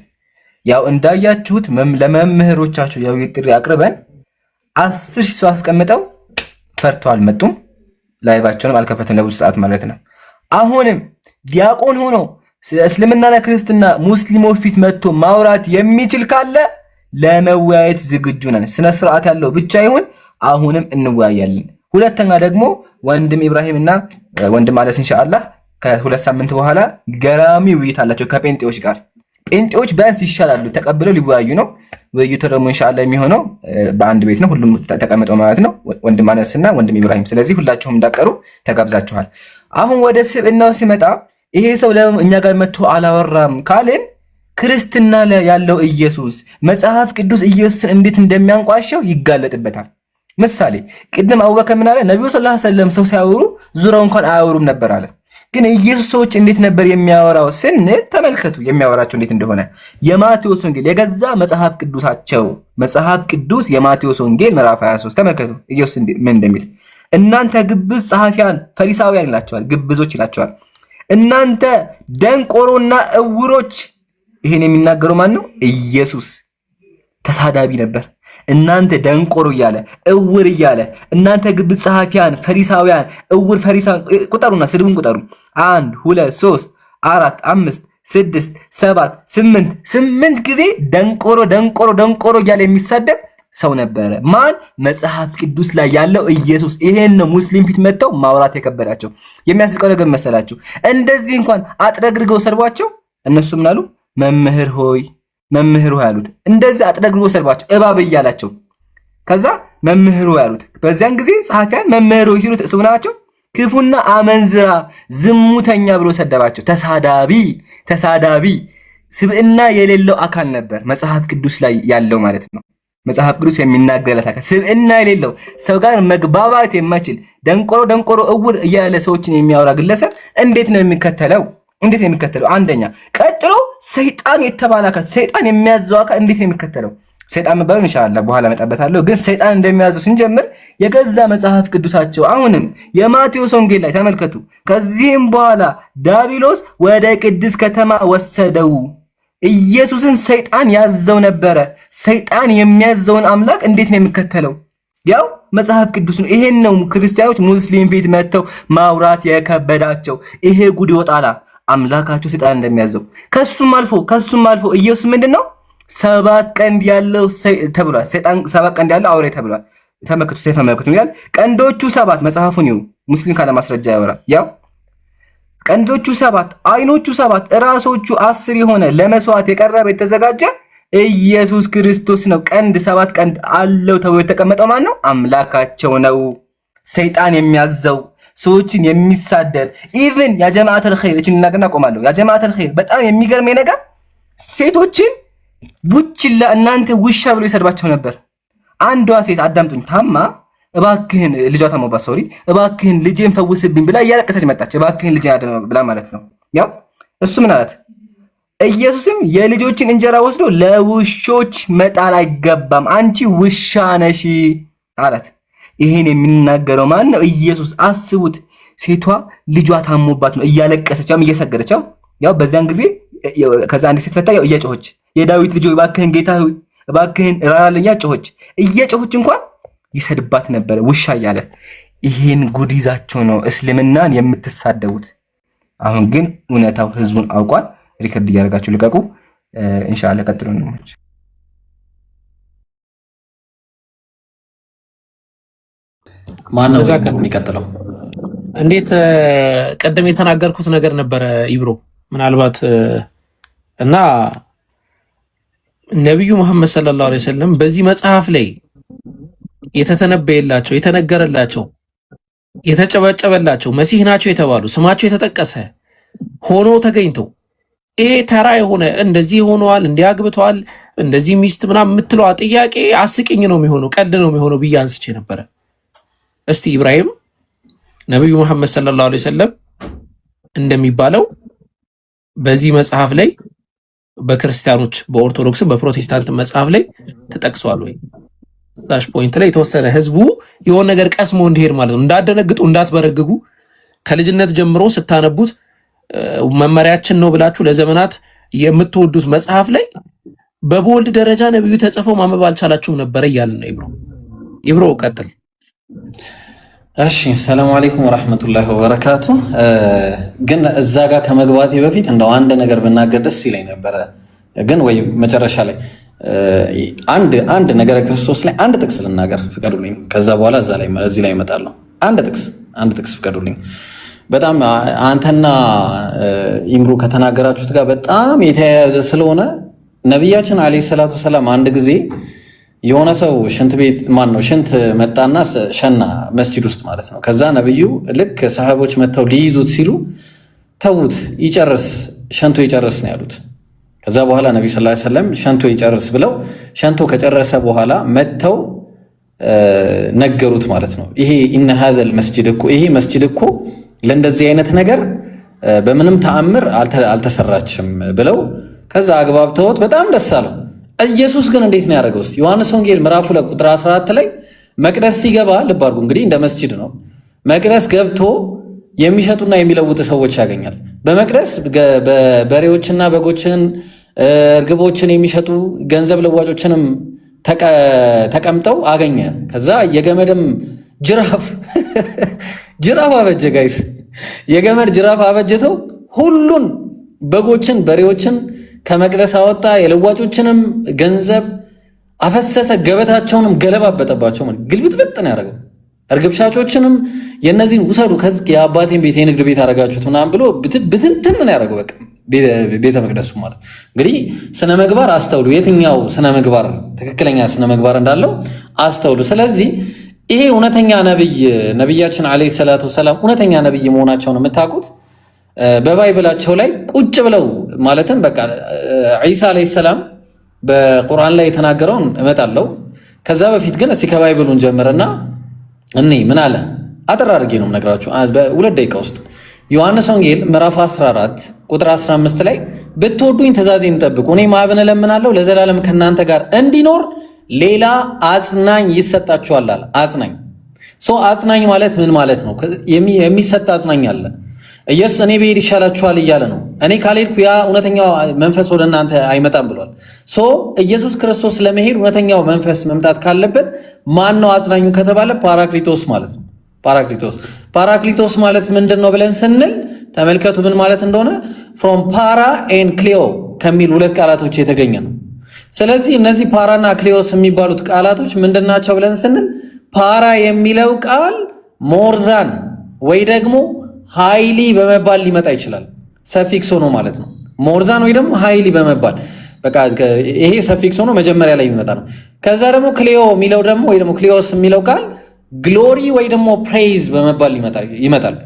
ያው እንዳያችሁት ለመምህሮቻችሁ የውይይት ጥሪ አቅርበን 10 ሺህ ሰው አስቀምጠው ፈርተው አልመጡም። ላይቫቸውንም አልከፈተም ለብዙ ሰዓት ማለት ነው። አሁንም ዲያቆን ሆኖ ስለ እስልምናና ክርስትና ሙስሊሞች ፊት መጥቶ ማውራት የሚችል ካለ ለመወያየት ዝግጁ ነን። ስነ ስርዓት ያለው ብቻ ይሁን፣ አሁንም እንወያያለን። ሁለተኛ ደግሞ ወንድም ኢብራሂም እና ወንድም አለስ ኢንሻአላህ ከሁለት ሳምንት በኋላ ገራሚ ውይይት አላቸው ከጴንጤዎች ጋር። ጴንጤዎች ቢያንስ ይሻላሉ፣ ተቀብለው ሊወያዩ ነው። ውይይቱ ደግሞ ኢንሻአላህ የሚሆነው በአንድ ቤት ነው፣ ሁሉም ተቀምጠው ማለት ነው። ወንድም አነስና ወንድም ኢብራሂም። ስለዚህ ሁላችሁም እንዳቀሩ ተጋብዛችኋል። አሁን ወደ ስብዕናው ሲመጣ ይሄ ሰው ለምን እኛ ጋር መጥቶ አላወራም ካልን ክርስትና ላይ ያለው ኢየሱስ መጽሐፍ ቅዱስ ኢየሱስን እንዴት እንደሚያንቋሸው ይጋለጥበታል። ምሳሌ ቅድም አቡበከር ምን አለ? ነብዩ ሰለላሁ ዐለይሂ ወሰለም ሰው ሲያወሩ ዙሪያው እንኳን አያወሩም ነበር አለ። ግን ኢየሱስ ሰዎች እንዴት ነበር የሚያወራው ስንል ተመልከቱ የሚያወራቸው እንዴት እንደሆነ። የማቴዎስ ወንጌል የገዛ መጽሐፍ ቅዱሳቸው መጽሐፍ ቅዱስ የማቴዎስ ወንጌል ምዕራፍ 23 ተመልከቱ ኢየሱስ ምን እንደሚል። እናንተ ግብዝ ጸሐፊያን ፈሪሳውያን ይላቸዋል፣ ግብዞች ይላቸዋል። እናንተ ደንቆሮና እውሮች። ይሄን የሚናገረው ማን ነው? ኢየሱስ ተሳዳቢ ነበር። እናንተ ደንቆሮ እያለ እውር እያለ እናንተ ግብዝ ጸሐፊያን ፈሪሳውያን እውር ፈሪሳውያን ቁጠሩና ስድቡን ቁጠሩ 1 2 3 4 5 6 7 8 ጊዜ ደንቆሮ ደንቆሮ ደንቆሮ እያለ የሚሳደብ ሰው ነበረ። ማን? መጽሐፍ ቅዱስ ላይ ያለው ኢየሱስ። ይሄን ነው ሙስሊም ፊት መጥተው ማውራት የከበዳቸው። የሚያስቀው ነገር መሰላችሁ? እንደዚህ እንኳን አጥረግርገው ሰርቧቸው እነሱ ምን አሉ? መምህር ሆይ አሉት። እንደዚህ አጥረግርገው ሰርቧቸው እባብ እያላቸው ከዛ መምህር ሆይ አሉት። በዚያን ጊዜ ጸሐፊያን መምህር ሆይ ሲሉት እሱ ናቸው ክፉና አመንዝራ ዝሙተኛ ብሎ ሰደባቸው። ተሳዳቢ ስብዕና የሌለው አካል ነበር መጽሐፍ ቅዱስ ላይ ያለው ማለት ነው። መጽሐፍ ቅዱስ የሚናገርለት አካል ስብዕና የሌለው ሰው ጋር መግባባት የማይችል ደንቆሮ እውር እያለ ሰዎችን የሚያወራ ግለሰብ እንዴት ነው የሚከተለው? አንደኛ። ቀጥሎ ሰይጣን የተባለ አካል ሰይጣን የሚያዘው አካል እንዴት ነው የሚከተለው? ሰይጣን መባሉን ኢንሻአላህ በኋላ መጣበታለሁ። ግን ሰይጣን እንደሚያዘው ስንጀምር የገዛ መጽሐፍ ቅዱሳቸው አሁንም የማቴዎስ ወንጌል ላይ ተመልከቱ። ከዚህም በኋላ ዳቢሎስ ወደ ቅድስት ከተማ ወሰደው። ኢየሱስን ሰይጣን ያዘው ነበረ። ሰይጣን የሚያዘውን አምላክ እንዴት ነው የሚከተለው? ያው መጽሐፍ ቅዱስን። ይሄን ነው ክርስቲያኖች ሙስሊም ቤት መጥተው ማውራት የከበዳቸው። ይሄ ጉድ ይወጣላ አምላካቸው ሰይጣን እንደሚያዘው። ከሱም አልፎ ኢየሱስ ምንድነው 7 ቀንድ ያለው ተብሏል። ሰይጣን 7 ቀንድ ያለው አውሬ ተብሏል። ተመልከቱ፣ ሰይፍ ተመልከቱ ይላል። ቀንዶቹ 7 መጽሐፉን ይው ሙስሊም ካለ ማስረጃ ያወራ። ያው ቀንዶቹ 7 አይኖቹ 7 ራሶቹ 10 የሆነ ለመስዋዕት የቀረበ የተዘጋጀ ኢየሱስ ክርስቶስ ነው። ቀንድ 7 ቀንድ አለው ተብሎ የተቀመጠው ማን ነው? አምላካቸው ነው። ሰይጣን የሚያዘው ሰዎችን የሚሳደብ ኢቭን ያ ጀማዓተል ኸይር እቺን እናገና ቆማለሁ። ያ ጀማዓተል ኸይር በጣም የሚገርመኝ ነገር ሴቶችን ቡችላ እናንተ ውሻ ብሎ ይሰድባቸው ነበር። አንዷ ሴት አዳምጡኝ፣ ታማ እባክህን ልጇ ታሞባት ሶሪ እባክህን ልጄን ፈውስብኝ ብላ እያለቀሰች መጣች። እባክህን ልጄን አድነው ብላ ማለት ነው። ያው እሱ ምን አላት? ኢየሱስም የልጆችን እንጀራ ወስዶ ለውሾች መጣል አይገባም፣ አንቺ ውሻ ነሽ አላት። ይሄን የሚናገረው ማን ነው? ኢየሱስ። አስቡት፣ ሴቷ ልጇ ታሞባት ነው እያለቀሰች እየሰገደች ያው በዚያን ጊዜ ከዛ አንዲት ሴት ፈታ ያው እየጮኸች የዳዊት ልጅ እባክህን ጌታ ሆይ እባክህን ራራልኝ ጮኸች። እየጮኸች እንኳን ይሰድባት ነበር ውሻ እያለ። ይሄን ጉድ ይዛችሁ ነው እስልምናን የምትሳደቡት። አሁን ግን እውነታው ህዝቡን አውቋል። ሪከርድ እያደረጋችሁ ልቀቁ። ኢንሻአላህ ቀጥሉ ነው። ማን ነው የሚቀጥለው? እንዴት ቀደም የተናገርኩት ነገር ነበረ ኢብሮ ምናልባት እና ነብዩ መሐመድ ሰለላሁ ዐለይሂ ወሰለም በዚህ መጽሐፍ ላይ የተተነበየላቸው የተነገረላቸው የተጨበጨበላቸው መሲህ ናቸው የተባሉ ስማቸው የተጠቀሰ ሆኖ ተገኝተው ይሄ ተራ የሆነ እንደዚህ ሆነዋል እንዲያግብተዋል እንደዚህ ሚስት ምናምን የምትለው ጥያቄ አስቂኝ ነው የሚሆነው፣ ቀልድ ነው የሚሆነው ብዬ አንስቼ ነበረ። እስቲ ኢብራሂም ነብዩ መሐመድ ሰለላሁ ዐለይሂ ወሰለም እንደሚባለው በዚህ መጽሐፍ ላይ በክርስቲያኖች በኦርቶዶክስም በፕሮቴስታንት መጽሐፍ ላይ ተጠቅሷል ወይ? ታሽ ፖይንት ላይ የተወሰነ ህዝቡ የሆነ ነገር ቀስሞ እንዲሄድ ማለት ነው። እንዳደነግጡ እንዳትበረግጉ ከልጅነት ጀምሮ ስታነቡት መመሪያችን ነው ብላችሁ ለዘመናት የምትወዱት መጽሐፍ ላይ በቦልድ ደረጃ ነብዩ ተጽፈው ማንበብ አልቻላችሁም ነበር እያልን ነው። ኢብሮ ቀጥል። እሺ ሰላም አለይኩም ወራህመቱላሂ ወበረካቱ። ግን እዛ ጋር ከመግባቴ በፊት እንደው አንድ ነገር ብናገር ደስ ይለኝ ነበረ። ግን ወይ መጨረሻ ላይ አንድ ነገረ ክርስቶስ ላይ አንድ ጥቅስ ልናገር ፍቀዱልኝ። ከዛ በኋላ እዚህ ላይ እመጣለሁ። አንድ ጥቅስ ፍቀዱልኝ። በጣም አንተና ኢምሩ ከተናገራችሁት ጋር በጣም የተያያዘ ስለሆነ ነብያችን አለይሂ ሰላቱ ሰላም አንድ ጊዜ የሆነ ሰው ሽንት ቤት ሽንት መጣና ሸና መስጂድ ውስጥ ማለት ነው። ከዛ ነብዩ ልክ ሰሃቦች መተው ሊይዙት ሲሉ ተውት ይጨርስ ሸንቶ ይጨርስ ነው ያሉት። ከዛ በኋላ ነብዩ ሰለላሁ ዐለይሂ ወሰለም ሸንቶ ይጨርስ ብለው ሸንቶ ከጨረሰ በኋላ መተው ነገሩት ማለት ነው። ይሄ ኢነ ሀዘል መስጂድ እኮ ይሄ መስጂድ እኮ ለእንደዚህ አይነት ነገር በምንም ተአምር አልተሰራችም ብለው ከዛ አግባብተውት በጣም ደስ አለው። ኢየሱስ ግን እንዴት ነው ያደረገው? እስቲ ዮሐንስ ወንጌል ምዕራፍ 2 ቁጥር 14 ላይ መቅደስ ሲገባ ልብ አድርጉ እንግዲህ እንደ መስጂድ ነው። መቅደስ ገብቶ የሚሸጡና የሚለውጡ ሰዎች ያገኛል። በመቅደስ በሬዎችና በጎችን እርግቦችን የሚሸጡ ገንዘብ ለዋጮችንም ተቀምጠው አገኘ። ከዛ የገመድም ጅራፍ አበጀ። ጋይስ የገመድ ጅራፍ አበጀተው ሁሉን በጎችን በሬዎችን ከመቅደስ አወጣ። የለዋጮችንም ገንዘብ አፈሰሰ። ገበታቸውንም ገለባበጠባቸው። ማለት ግልብጥብጥ ነው ያደረገው። እርግብ ሻጮችንም የነዚህን ውሰዱ ከዚህ የአባቴን ቤት የንግድ ቤት አደረጋችሁት ምናምን ብሎ ብትንትን ነው ያደረገው። በቃ ቤተ መቅደሱ ማለት እንግዲህ ስነ ምግባር አስተውሉ። የትኛው ስነ ምግባር ትክክለኛ ስነ ምግባር እንዳለው አስተውሉ። ስለዚህ ይሄ እውነተኛ ነብያችን አለይሂ ሰላቱ ወሰላም እውነተኛ ነብይ መሆናቸውን የምታውቁት በባይብላቸው ላይ ቁጭ ብለው ማለትም በቃ ዒሳ አለይሂ ሰላም በቁርአን ላይ የተናገረውን እመጣለሁ። ከዛ በፊት ግን እስቲ ከባይብሉን ጀምርና ምን አለ አጠር አድርጌ ነው የምነግራችሁ በሁለት ደቂቃ ውስጥ። ዮሐንስ ወንጌል ምዕራፍ 14 ቁጥር 15 ላይ ብትወዱኝ ትእዛዜን ጠብቁ፣ እኔም አብን እለምናለሁ ለዘላለም ከእናንተ ጋር እንዲኖር ሌላ አጽናኝ ይሰጣችኋል አለ። አጽናኝ አጽናኝ ማለት ምን ማለት ነው? የሚሰጥ አጽናኝ አለ። ኢየሱስ እኔ ብሄድ ይሻላችኋል እያለ ነው። እኔ ካልሄድኩ ያ እውነተኛው መንፈስ ወደ እናንተ አይመጣም ብሏል። ኢየሱስ ክርስቶስ ለመሄድ እውነተኛው መንፈስ መምጣት ካለበት ማን ነው አጽናኙ ከተባለ ፓራክሊቶስ ማለት ነው። ፓራክሊቶስ ማለት ምንድን ነው ብለን ስንል ተመልከቱ ምን ማለት እንደሆነ ፍሮም ፓራ ኤን ክሊዮ ከሚል ሁለት ቃላቶች የተገኘ ነው። ስለዚህ እነዚህ ፓራና ክሊዮስ የሚባሉት ቃላቶች ምንድናቸው ብለን ስንል ፓራ የሚለው ቃል ሞርዛን ወይ ደግሞ ሃይሊ በመባል ሊመጣ ይችላል። ሰፊክስ ሆኖ ማለት ነው። ሞርዛን ወይ ደግሞ ሃይሊ በመባል በቃ ይሄ ሰፊክስ ሆኖ መጀመሪያ ላይ የሚመጣ ነው። ከዛ ደግሞ ክሊዮ የሚለው ደግሞ ወይ ደግሞ ክሊዮስ የሚለው ቃል ግሎሪ ወይ ደግሞ ፕሬይዝ በመባል ይመጣል።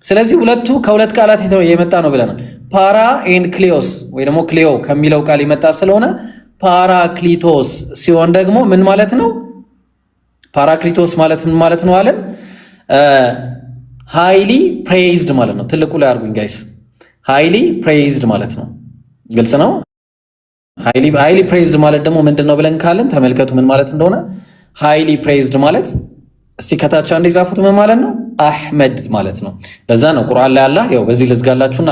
ስለዚህ ሁለቱ ከሁለት ቃላት የመጣ ነው ብለናል። ፓራ ኤንድ ክሊዮስ ወይ ደግሞ ክሊዮ ከሚለው ቃል የመጣ ስለሆነ ፓራክሊቶስ ሲሆን ደግሞ ምን ማለት ነው? ፓራክሊቶስ ማለት ምን ማለት ነው አለን? ሃይሊ ፕሬይዝድ ማለት ነው። ትልቁ ላይ አርጉኝ ጋይስ። ሃይሊ ፕሬይዝድ ማለት ነው። ግልጽ ነው። ሃይሊ ፕሬይዝድ ማለት ደግሞ ምንድነው ብለን ካለን ተመልከቱ ምን ማለት እንደሆነ። ሃይሊ ፕሬይዝድ ማለት እስቲ ከታች አንዴ ጻፉት ምን ማለት ነው? አህመድ ማለት ነው። ለዛ ነው ቁርአን ላይ አላህ ያው በዚህ ልዝጋላችሁና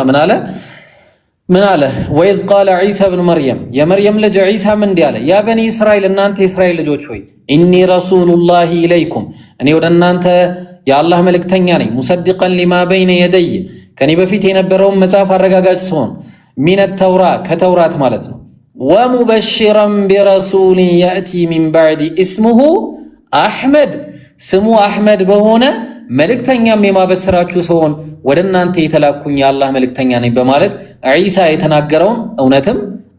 ምን አለ? ወኢዝ ቃለ ዒሳ ብን መርየም የመርየም ልጅ ዒሳም እንዲህ አለ፣ ያ በኒ እስራኤል እናንተ የእስራኤል ልጆች ሆይ ኢኒ ረሱሉላሂ ኢለይኩም እኔ ወደ እናንተ የአላህ መልእክተኛ ነኝ። ሙሰዲቀን ሊማ በይነ የደይ ከኔ በፊት የነበረውን መጽሐፍ አረጋጋጭ ሲሆን ሚነ ተውራ ከተውራት ማለት ነው። ወሙበሽረን ቢረሱሊን የእቲ ሚን ባዕዲ እስሙሁ አሕመድ ስሙ አሕመድ በሆነ መልእክተኛም የማበስራችሁ ሲሆን ወደ እናንተ የተላኩኝ የአላህ መልእክተኛ ነኝ በማለት ዒሳ የተናገረውን እውነትም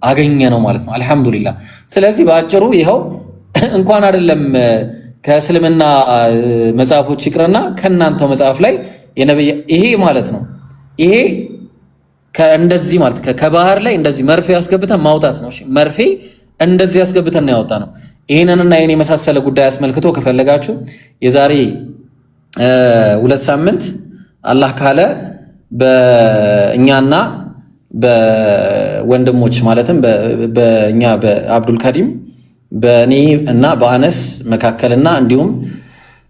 አገኘ ነው ማለት ነው። አልሐምዱሊላህ። ስለዚህ በአጭሩ ይኸው እንኳን አይደለም ከእስልምና መጽሐፎች ይቅርና ከእናንተው መጽሐፍ ላይ ይሄ ማለት ነው። ይሄ እንደዚህ ማለት ከባህር ላይ እንደዚህ መርፌ ያስገብተን ማውጣት ነው። እሺ መርፌ እንደዚህ ያስገብተን ነው ያወጣ ነው። ይሄንንና ይሄን የመሳሰለ ጉዳይ አስመልክቶ ከፈለጋችሁ የዛሬ 2 ሳምንት አላህ ካለ በእኛና በወንድሞች ማለትም በእኛ በአብዱል ካዲም በእኔ እና በአነስ መካከልና እንዲሁም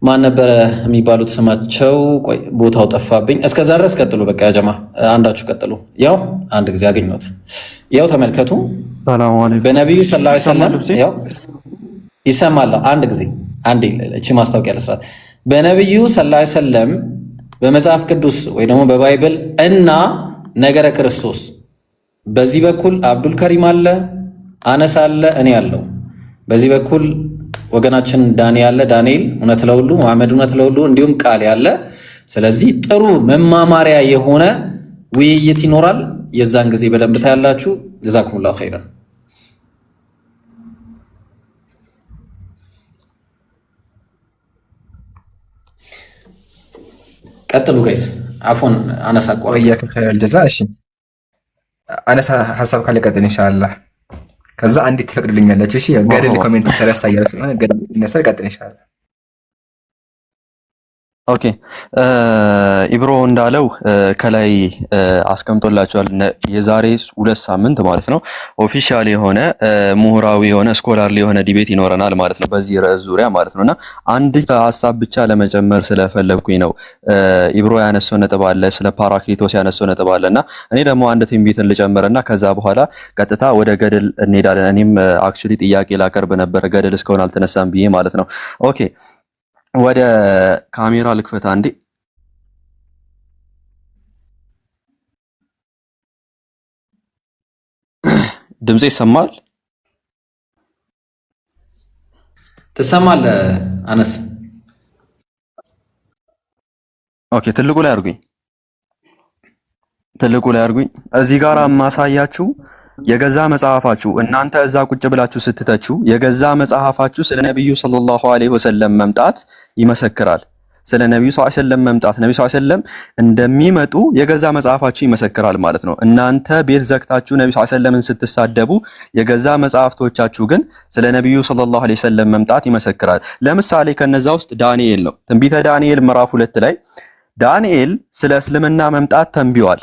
ማን ነበረ የሚባሉት ስማቸው? ቆይ ቦታው ጠፋብኝ። እስከዛ ድረስ ቀጥሉ። በቃ ያ ጀማ አንዳችሁ ቀጥሉ። ያው አንድ ጊዜ አገኘሁት። ያው ተመልከቱ። በነቢዩ ሰለላሁ ዐለይሂ ወሰለም ያው ይሰማል። አንድ ጊዜ አንዴ እቺ ማስታወቂያ ለስራት በነቢዩ ሰለላሁ ዐለይሂ ወሰለም በመጽሐፍ ቅዱስ ወይ ደግሞ በባይብል እና ነገረ ክርስቶስ በዚህ በኩል አብዱል ከሪም አለ፣ አነስ አለ፣ እኔ ያለው በዚህ በኩል ወገናችን ዳንኤል እውነት ለሁሉ መሐመድ እውነት ለሁሉ እንዲሁም ቃል ያለ። ስለዚህ ጥሩ መማማሪያ የሆነ ውይይት ይኖራል። የዛን ጊዜ በደንብ ታያላችሁ። ጀዛኩሙላሁ ኸይረን። ቀጥሉ ጋይስ። አፎን አነሳ ወያከ ኸይረል ጀዛ። እሺ አነሳ ሐሳብ ካለ ቀጥል ኢንሻአላህ። ከዛ አንዲት ትፈቅድልኛለች። እሺ ገደል ኮሜንት ተረሳያለሁ ስለሆነ ገደል ይነሳ ቀጥል ኢንሻአላህ። ኦኬ ኢብሮ እንዳለው ከላይ አስቀምጦላቸዋል። የዛሬ 2 ሳምንት ማለት ነው ኦፊሻል የሆነ ምሁራዊ የሆነ ስኮላርሊ የሆነ ዲቤት ይኖረናል ማለት ነው በዚህ ርዕስ ዙሪያ ማለት ነውና አንድ ሐሳብ ብቻ ለመጨመር ስለፈለኩኝ ነው። ኢብሮ ያነሳው ነጥብ አለ፣ ስለ ፓራክሊቶስ ያነሳው ነጥብ አለና እኔ ደግሞ አንድ ትንቢትን ልጨምርና ከዛ በኋላ ቀጥታ ወደ ገደል እንሄዳለን። እኔም አክቹሊ ጥያቄ ላቀርብ ነበር ገደል እስካሁን አልተነሳም ብዬ ማለት ነው። ኦኬ ወደ ካሜራ ልክፈት አንዴ። ድምጼ ይሰማል? ትሰማለህ አነስ? ኦኬ ትልቁ ላይ አድርጉኝ። እዚህ ጋር ማሳያችሁ የገዛ መጽሐፋችሁ እናንተ እዛ ቁጭ ብላችሁ ስትተቹ የገዛ መጽሐፋችሁ ስለ ነብዩ ሰለላሁ ዐለይሂ ወሰለም መምጣት ይመሰክራል። ስለ ነብዩ ሰለላሁ ዐለይሂ ወሰለም መምጣት ነብዩ ሰለላሁ ዐለይሂ ወሰለም እንደሚመጡ የገዛ መጽሐፋችሁ ይመሰክራል ማለት ነው። እናንተ ቤት ዘግታችሁ ነብዩ ሰለላሁ ዐለይሂ ወሰለምን ስትሳደቡ የገዛ መጽሐፍቶቻችሁ ግን ስለ ነብዩ ሰለላሁ ዐለይሂ ወሰለም መምጣት ይመሰክራል። ለምሳሌ ከነዛ ውስጥ ዳንኤል ነው። ትንቢተ ዳንኤል ምዕራፍ 2 ላይ ዳንኤል ስለ እስልምና መምጣት ተንብዮአል።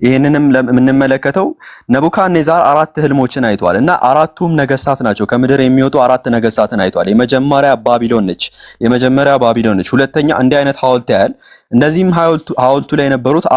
ይሄንንም የምንመለከተው ነቡካድኔዛር 4 ህልሞችን አይቷል እና አራቱም ነገስታት ናቸው። ከምድር የሚወጡ 4 ነገስታትን አይቷል። የመጀመሪያ ባቢሎን ነች። ሁለተኛ እንዲህ አይነት ሐውልት ያያል። እነዚህም ሐውልቱ ላይ የነበሩት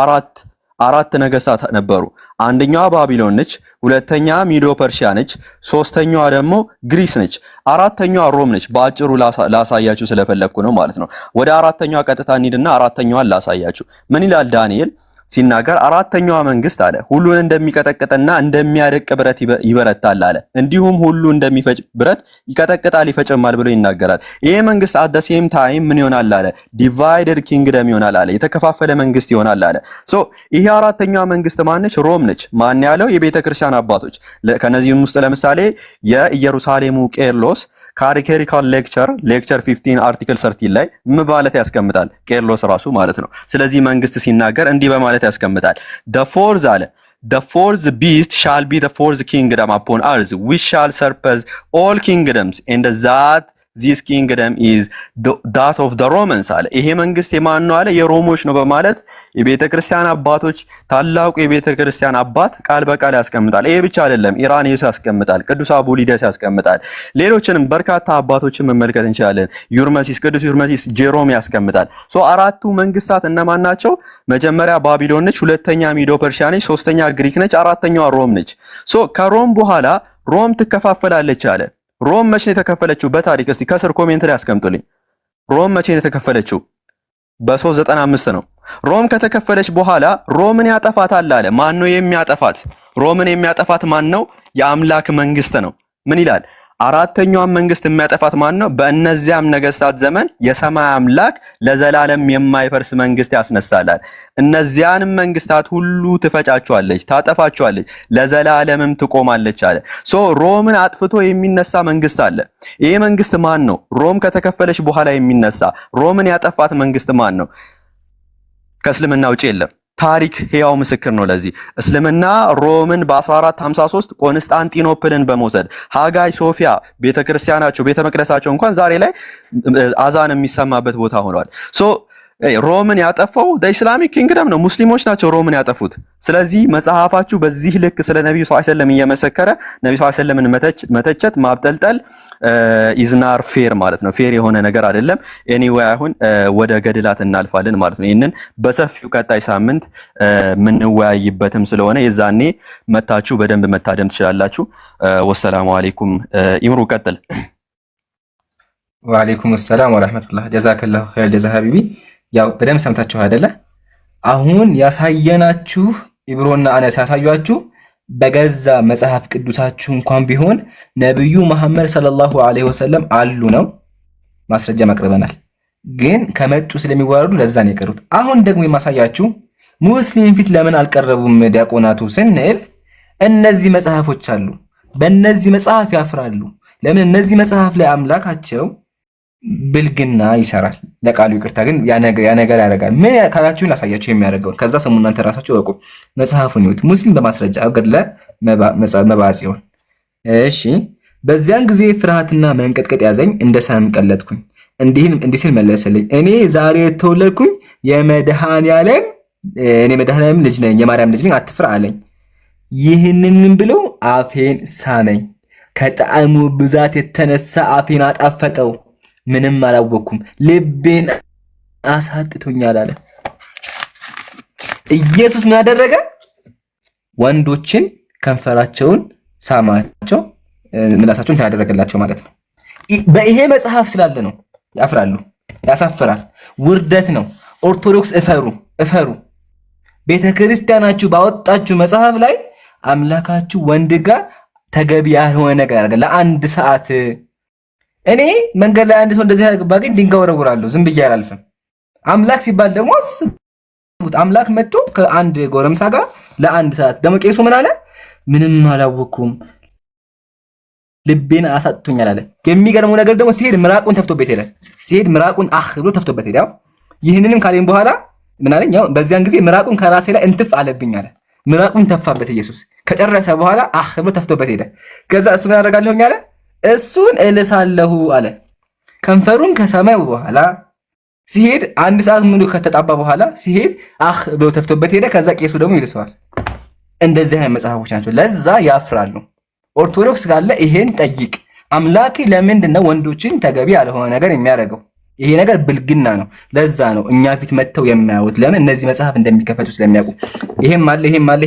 አራት ነገስታት ነበሩ። አንደኛዋ ባቢሎን ነች፣ ሁለተኛ ሚዶ ፐርሺያ ነች፣ ሶስተኛዋ ደግሞ ግሪስ ነች፣ አራተኛዋ ሮም ነች። በአጭሩ ላሳያችሁ ስለፈለኩ ነው ማለት ነው። ወደ አራተኛዋ ቀጥታ እንሂድና አራተኛዋን ላሳያችሁ። ምን ይላል ዳንኤል ሲናገር? አራተኛዋ መንግስት አለ ሁሉን እንደሚቀጠቅጥና እንደሚያደቅ ብረት ይበረታል አለ። እንዲሁም ሁሉ እንደሚፈጭ ብረት ይቀጠቅጣል ይፈጭማል ብሎ ይናገራል። ይሄ መንግስት አት ዘ ሴም ታይም ምን ይሆናል አለ? ዲቫይድድ ኪንግደም ይሆናል አለ። የተከፋፈለ መንግስት ይሆናል አለ። ሶ ይሄ አራተኛዋ መንግስት ማነች? ሮም ነች። ማን ያለው? የቤተ ክርስቲያን አባቶች። ከነዚህም ውስጥ ለምሳሌ የኢየሩሳሌሙ ቄርሎስ ካሪኬሪካል ሌክቸር 15 አርቲክል 13 ላይ ምን ማለት ያስቀምጣል? ቄርሎስ ራሱ ማለት ነው። ስለዚህ መንግስት ሲናገር እንዲህ በማለት ያስቀምጣል። the fourth beast shall be the fourth kingdom upon earth which shall surpass all kingdoms and that this kingdom is that of the Romans አለ። ይሄ መንግስት የማን ነው አለ? የሮሞች ነው በማለት የቤተክርስቲያን አባቶች ታላቁ የቤተክርስቲያን አባት ቃል በቃል ያስቀምጣል። ይሄ ብቻ አይደለም፣ ኢራኔስ ያስቀምጣል፣ ቅዱስ አቡሊደስ ያስቀምጣል፣ ሌሎችንም በርካታ አባቶችን መመልከት እንችላለን። ቅዱስ ዩርመሲስ ጄሮም ያስቀምጣል። ሶ አራቱ መንግስታት እነማን ናቸው? መጀመሪያ ባቢሎን ነች፣ ሁለተኛ ሚዶ ፐርሺያ ነች፣ ሶስተኛ ግሪክ ነች፣ አራተኛዋ ሮም ነች። ሶ ከሮም በኋላ ሮም ትከፋፈላለች አለ። ሮም መቼ ነው የተከፈለችው? በታሪክ እስቲ ከስር ኮሜንት ላይ አስቀምጡልኝ። ሮም መቼ ነው የተከፈለችው? በ395 ነው። ሮም ከተከፈለች በኋላ ሮምን ያጠፋታል አለ። ማን ነው የሚያጠፋት? ሮምን የሚያጠፋት ማን ነው? የአምላክ መንግስት ነው። ምን ይላል? አራተኛዋን መንግስት የሚያጠፋት ማን ነው? በእነዚያም ነገስታት ዘመን የሰማይ አምላክ ለዘላለም የማይፈርስ መንግስት ያስነሳላል። እነዚያንም መንግስታት ሁሉ ትፈጫቸዋለች፣ ታጠፋቸዋለች፣ ለዘላለምም ትቆማለች አለ። ሶ ሮምን አጥፍቶ የሚነሳ መንግስት አለ። ይሄ መንግስት ማን ነው? ሮም ከተከፈለች በኋላ የሚነሳ ሮምን ያጠፋት መንግስት ማን ነው? ከእስልምና ውጪ የለም። ታሪክ ሕያው ምስክር ነው ለዚህ። እስልምና ሮምን በ1453 ቆንስጣንቲኖፕልን በመውሰድ ሃጋይ ሶፊያ ቤተክርስቲያናቸው ቤተ መቅደሳቸው እንኳን ዛሬ ላይ አዛን የሚሰማበት ቦታ ሆኗል። ሶ ሮምን ያጠፋው ኢስላሚክ ኪንግደም ነው። ሙስሊሞች ናቸው ሮምን ያጠፉት። ስለዚህ መጽሐፋችሁ በዚህ ልክ ስለ ነብዩ ሰለላሁ ዐለይሂ ወሰለም እየመሰከረ ነብዩ ሰለላሁ ዐለይሂ ወሰለምን መተቸት ማብጠልጠል ኢዝናር ፌር ማለት ነው። ፌር የሆነ ነገር አይደለም። ኤኒዌይ አሁን ወደ ገድላት እናልፋለን ማለት ነው። ይሄንን በሰፊው ቀጣይ ሳምንት ምንወያይበትም ስለሆነ የዛኔ መታችሁ በደንብ መታደም ትችላላችሁ። ወሰላሙ አለይኩም። ኢምሩ ቀጥል። ወአለይኩም ሰላም ወራህመቱላህ። ጀዛከላሁ ኸይር ጀዛ ሀቢቢ። ያው በደንብ ሰምታችሁ አይደለ? አሁን ያሳየናችሁ ኢብሮና አነስ ያሳያችሁ በገዛ መጽሐፍ ቅዱሳችሁ እንኳን ቢሆን ነብዩ መሐመድ ሰለላሁ ዐለይሂ ወሰለም አሉ ነው ማስረጃ ማቅረበናል። ግን ከመጡ ስለሚዋረዱ ለዛ ነው የቀሩት። አሁን ደግሞ የማሳያችሁ ሙስሊም ፊት ለምን አልቀረቡም ዲያቆናቱ ስንል እነዚህ መጽሐፎች አሉ። በእነዚህ መጽሐፍ ያፍራሉ። ለምን? እነዚህ መጽሐፍ ላይ አምላካቸው ብልግና ይሰራል። ለቃሉ ይቅርታ ግን ያ ነገር ያደርጋል። ምን ካላችሁን ላሳያችሁ የሚያደርገው። ከዛ ሰሙ እናንተ ራሳችሁ ወቁ። መጽሐፉን ይሁት ሙስሊም በማስረጃ ገድለ መባጽዮን። እሺ በዚያን ጊዜ ፍርሃትና መንቀጥቀጥ ያዘኝ፣ እንደ ሰም ቀለጥኩኝ። እንዲህ ሲል መለሰልኝ፣ እኔ ዛሬ የተወለድኩኝ የመድኃኔዓለም ልጅ ነኝ፣ የማርያም ልጅ ነኝ፣ አትፍራ አለኝ። ይህንንም ብሎ አፌን ሳመኝ። ከጣዕሙ ብዛት የተነሳ አፌን አጣፈጠው። ምንም አላወቅኩም፣ ልቤን አሳጥቶኛል አለ። ኢየሱስ ምን አደረገ? ወንዶችን ከንፈራቸውን ሳማቸው፣ ምላሳቸውን ያደረገላቸው ማለት ነው። በይሄ መጽሐፍ ስላለ ነው። ያፍራሉ፣ ያሳፍራል፣ ውርደት ነው። ኦርቶዶክስ እፈሩ። ቤተ ክርስቲያናችሁ ባወጣችሁ መጽሐፍ ላይ አምላካችሁ ወንድ ጋር ተገቢ ያልሆነ ነገር ያደርጋል ለአንድ ሰዓት። እኔ መንገድ ላይ አንድ ሰው እንደዚህ ባገኝ ድንጋይ ወረውራለሁ፣ ዝም ብዬ አላልፍም። አምላክ ሲባል ደግሞ አስቡት፣ አምላክ መጥቶ ከአንድ ጎረምሳ ጋር ለአንድ ሰዓት። ደግሞ ቄሱ ምን አለ? ምንም አላወኩም፣ ልቤን አሳጥቶኛል አለ። የሚገርመው ነገር ደግሞ ሲሄድ ምራቁን ተፍቶበት ሄደ። ብሎ ተፍቶበት ሄደ። ይህንንም ካለኝ በኋላ ምን አለኝ? ያው በዚያን ጊዜ ምራቁን ከራሴ ላይ እንትፍ አለብኝ አለ። ምራቁን ተፋበት ኢየሱስ። ከጨረሰ በኋላ ብሎ ተፍቶበት ሄደ። ከዛ እሱ ምን አደርጋለሁኝ አለ? እሱን እልሳለሁ አለ። ከንፈሩን ከሰማይ በኋላ ሲሄድ አንድ ሰዓት ሙሉ ከተጣባ በኋላ ሲሄድ ብሎ ተፍቶበት ሄደ። ከዛ ቄሱ ደግሞ ይልሰዋል። እንደዚህ አይነት መጽሐፎች ናቸው። ለዛ ያፍራሉ። ኦርቶዶክስ ካለ ይሄን ጠይቅ። አምላኬ ለምንድን ነው ወንዶችን ተገቢ ያልሆነ ነገር የሚያደርገው? ይሄ ነገር ብልግና ነው። ለዛ ነው እኛ ፊት መጥተው የሚያዩት። ለምን? እነዚህ መጽሐፍ እንደሚከፈቱ ስለሚያውቁ። ይሄም አለ።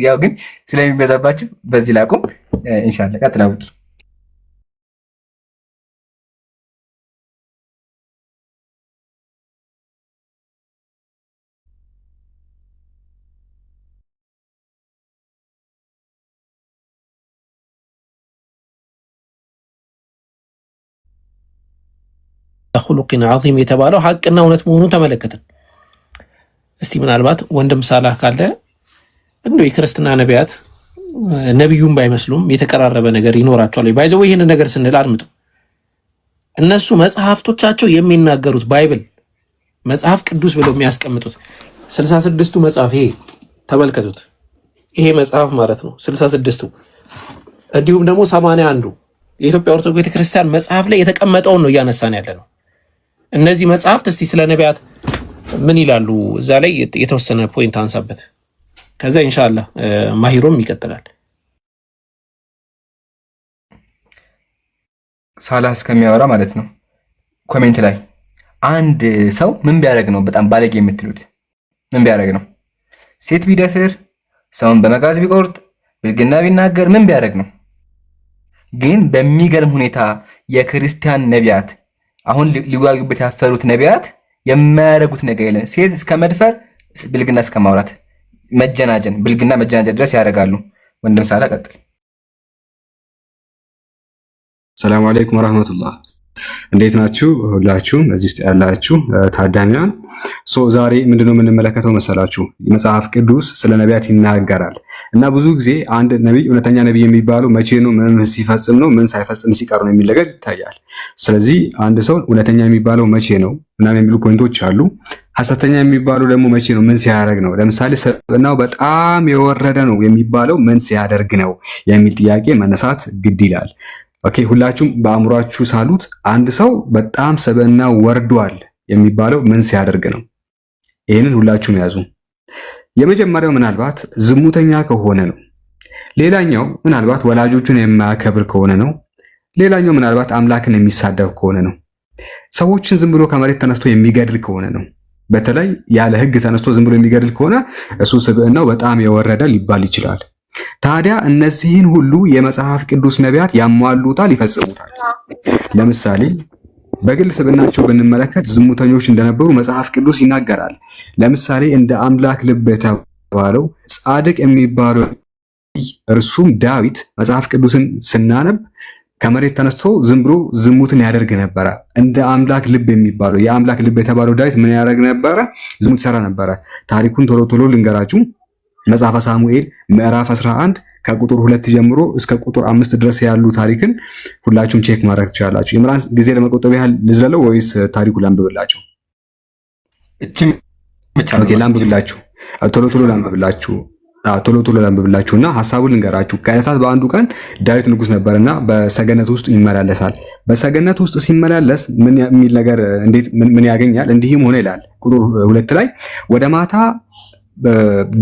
ያው ግን ስለሚበዛባችሁ በዚህ ላቁም። ኢንሻአላህ ቀጥላውቂ። ኹሉቂን ዐዚም የተባለው ሐቅና እውነት መሆኑን ተመለከትን። እስቲ ምናልባት ወንድም ሳላህ ካለ እንደው የክርስትና ነቢያት ነቢዩን ባይመስሉም የተቀራረበ ነገር ይኖራቸዋል። ባይዘው ይሄን ነገር ስንል አድምጡ። እነሱ መጽሐፍቶቻቸው የሚናገሩት ባይብል መጽሐፍ ቅዱስ ብለው የሚያስቀምጡት 66ቱ መጽሐፍ ይሄ ተመልከቱት። ይሄ መጽሐፍ ማለት ነው 66ቱ። እንዲሁም ደግሞ 81ዱ የኢትዮጵያ ኦርቶዶክስ ቤተክርስቲያን መጽሐፍ ላይ የተቀመጠውን ነው እያነሳን ያለ ነው። እነዚህ መጽሐፍት እስቲ ስለ ነቢያት ምን ይላሉ? እዛ ላይ የተወሰነ ፖይንት አንሳበት። ከዛ ኢንሻአላህ ማሂሮም ይቀጥላል። ሳላህ እስከሚያወራ ማለት ነው። ኮሜንት ላይ አንድ ሰው ምን ቢያደርግ ነው በጣም ባለጌ የምትሉት? ምን ቢያደርግ ነው? ሴት ቢደፍር፣ ሰውን በመጋዝ ቢቆርጥ፣ ብልግና ቢናገር ምን ቢያደርግ ነው? ግን በሚገርም ሁኔታ የክርስቲያን ነቢያት አሁን ሊዋጉበት ያፈሩት ነቢያት የማያደርጉት ነገር የለም። ሴት እስከ መድፈር፣ ብልግና እስከ ማውራት፣ ብልግና መጀናጀን ድረስ ያደርጋሉ። ወንድም ሳላ ቀጥል። ሰላም አለይኩም ወራህመቱላህ። እንዴት ናችሁ? ሁላችሁም እዚህ ውስጥ ያላችሁ ታዳሚያን። ዛሬ ምንድነው የምንመለከተው መሰላችሁ? መጽሐፍ ቅዱስ ስለ ነቢያት ይናገራል እና ብዙ ጊዜ አንድ ነቢይ እውነተኛ ነቢይ የሚባለው መቼ ነው፣ ምን ሲፈጽም ነው፣ ምን ሳይፈጽም ሲቀር ነው የሚል ነገር ይታያል። ስለዚህ አንድ ሰው እውነተኛ የሚባለው መቼ ነው ምናምን የሚሉ ፖይንቶች አሉ። ሐሰተኛ የሚባለው ደግሞ መቼ ነው፣ ምን ሲያደርግ ነው። ለምሳሌ ስብዕናው በጣም የወረደ ነው የሚባለው ምን ሲያደርግ ነው የሚል ጥያቄ መነሳት ግድ ይላል። ኦኬ፣ ሁላችሁም በአእምሯችሁ ሳሉት። አንድ ሰው በጣም ስብዕናው ወርዷል የሚባለው ምን ሲያደርግ ነው? ይህንን ሁላችሁም ያዙ። የመጀመሪያው ምናልባት ዝሙተኛ ከሆነ ነው። ሌላኛው ምናልባት ወላጆቹን የማያከብር ከሆነ ነው። ሌላኛው ምናልባት አምላክን የሚሳደብ ከሆነ ነው። ሰዎችን ዝም ብሎ ከመሬት ተነስቶ የሚገድል ከሆነ ነው። በተለይ ያለ ሕግ ተነስቶ ዝም ብሎ የሚገድል ከሆነ እሱ ስብዕናው በጣም የወረደ ሊባል ይችላል። ታዲያ እነዚህን ሁሉ የመጽሐፍ ቅዱስ ነቢያት ያሟሉታል፣ ይፈጽሙታል። ለምሳሌ በግል ስብዕናቸው ብንመለከት ዝሙተኞች እንደነበሩ መጽሐፍ ቅዱስ ይናገራል። ለምሳሌ እንደ አምላክ ልብ የተባለው ጻድቅ የሚባለው እርሱም ዳዊት መጽሐፍ ቅዱስን ስናነብ ከመሬት ተነስቶ ዝም ብሎ ዝሙትን ያደርግ ነበረ። እንደ አምላክ ልብ የሚባለው የአምላክ ልብ የተባለው ዳዊት ምን ያደርግ ነበረ? ዝሙት ይሰራ ነበረ። ታሪኩን ቶሎ ቶሎ ልንገራችሁ። መጽሐፈ ሳሙኤል ምዕራፍ 11 ከቁጥር 2 ጀምሮ እስከ ቁጥር 5 ድረስ ያሉ ታሪክን ሁላችሁም ቼክ ማድረግ ትችላላችሁ። ኢምራን ጊዜ ለመቆጠብ ያህል ልዝለለው ወይስ ታሪኩ ላንብብላችሁ? ኦኬ ላንብብላችሁ። ቶሎ ቶሎ ላንብብላችሁና ሐሳቡን ልንገራችሁ። ከዕለታት በአንዱ ቀን ዳዊት ንጉስ ነበርና በሰገነት ውስጥ ይመላለሳል። በሰገነት ውስጥ ሲመላለስ ምን የሚል ነገር እንዴት ምን ያገኛል? እንዲህም ሆነ ይላል ቁጥር 2 ላይ ወደ ማታ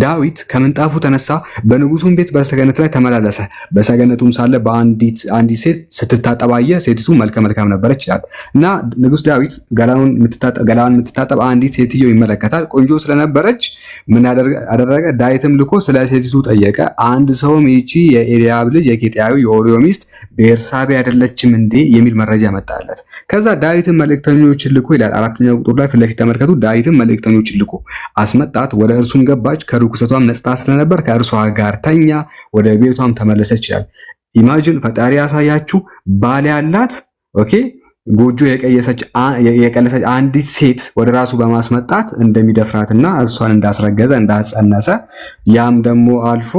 ዳዊት ከምንጣፉ ተነሳ፣ በንጉሱም ቤት በሰገነት ላይ ተመላለሰ። በሰገነቱም ሳለ አንዲት ሴት ስትታጠብ አየ። ሴቲቱ መልከ መልካም ነበረች ይላል እና ንጉስ ዳዊት ገላውን የምትታጠብ አንዲት ሴትዮ ይመለከታል። ቆንጆ ስለነበረች ምን አደረገ? ዳዊትም ልኮ ስለ ሴቲቱ ጠየቀ። አንድ ሰውም ይቺ የኤልያብ ልጅ የኬጢያዊ የኦርዮ ሚስት ቤርሳቤ አይደለችም እንዴ የሚል መረጃ መጣለት። ከዛ ዳዊትም መልእክተኞችን ልኮ ይላል 4ኛው ቁጥር ላይ ፊት ለፊት ተመልከቱ። ዳዊትም መልእክተኞችን ልኮ አስመጣት፣ ወደ እርሱም ገባች። ከርኩሰቷም ነጽታ ስለነበር ከእርሷ ጋር ተኛ፣ ወደ ቤቷም ተመለሰች ይላል። ኢማጂን ፈጣሪ ያሳያችሁ ባል ያላት ኦኬ ጎጆ የቀለሰች አንዲት ሴት ወደ ራሱ በማስመጣት እንደሚደፍራትና እሷን እንዳስረገዘ እንዳጸነሰ ያም ደግሞ አልፎ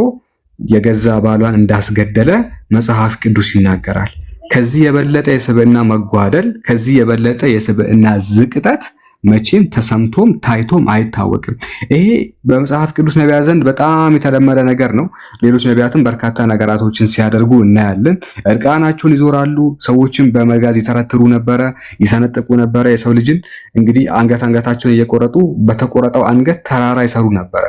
የገዛ ባሏን እንዳስገደለ መጽሐፍ ቅዱስ ይናገራል። ከዚህ የበለጠ የስብዕና መጓደል፣ ከዚህ የበለጠ የስብዕና ዝቅጠት መቼም ተሰምቶም ታይቶም አይታወቅም። ይሄ በመጽሐፍ ቅዱስ ነቢያት ዘንድ በጣም የተለመደ ነገር ነው። ሌሎች ነቢያትም በርካታ ነገራቶችን ሲያደርጉ እናያለን። እርቃናቸውን ይዞራሉ። ሰዎችን በመጋዝ ይተረትሩ ነበረ፣ ይሰነጥቁ ነበረ። የሰው ልጅን እንግዲህ አንገታቸውን እየቆረጡ በተቆረጠው አንገት ተራራ ይሰሩ ነበረ።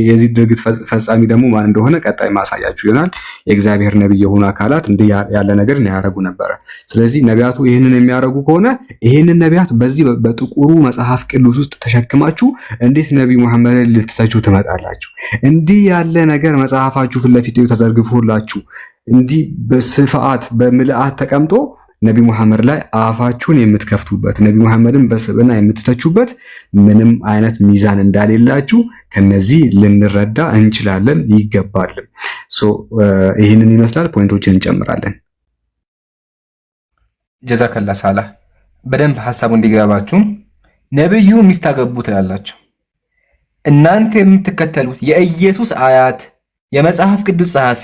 የዚህ ድርጊት ፈጻሚ ደግሞ ማን እንደሆነ ቀጣይ ማሳያችሁ ይሆናል። የእግዚአብሔር ነቢይ የሆኑ አካላት እንዲህ ያለ ነገር ያደርጉ ነበረ። ስለዚህ ነቢያቱ ይህንን የሚያደርጉ ከሆነ ይህንን ነቢያት በዚህ በጥቁሩ መጽሐፍ ቅዱስ ውስጥ ተሸክማችሁ እንዴት ነብይ መሐመድን ልትተቹ ትመጣላችሁ? እንዲህ ያለ ነገር መጽሐፋችሁ ፊት ለፊት ተዘርግፎላችሁ እንዲህ በስፋት በምልአት ተቀምጦ ነብይ መሐመድ ላይ አፋችሁን የምትከፍቱበት ነብይ መሐመድን በስብዕና የምትተቹበት ምንም አይነት ሚዛን እንዳሌላችሁ ከነዚህ ልንረዳ እንችላለን ይገባል። ይህንን ይመስላል። ፖይንቶችን እንጨምራለን። ጀዛከላ ሳላ በደንብ ሐሳቡ እንዲገባችሁ ነብዩ ሚስት አገቡ ትላላችሁ። እናንተ የምትከተሉት የኢየሱስ አያት የመጽሐፍ ቅዱስ ጸሐፊ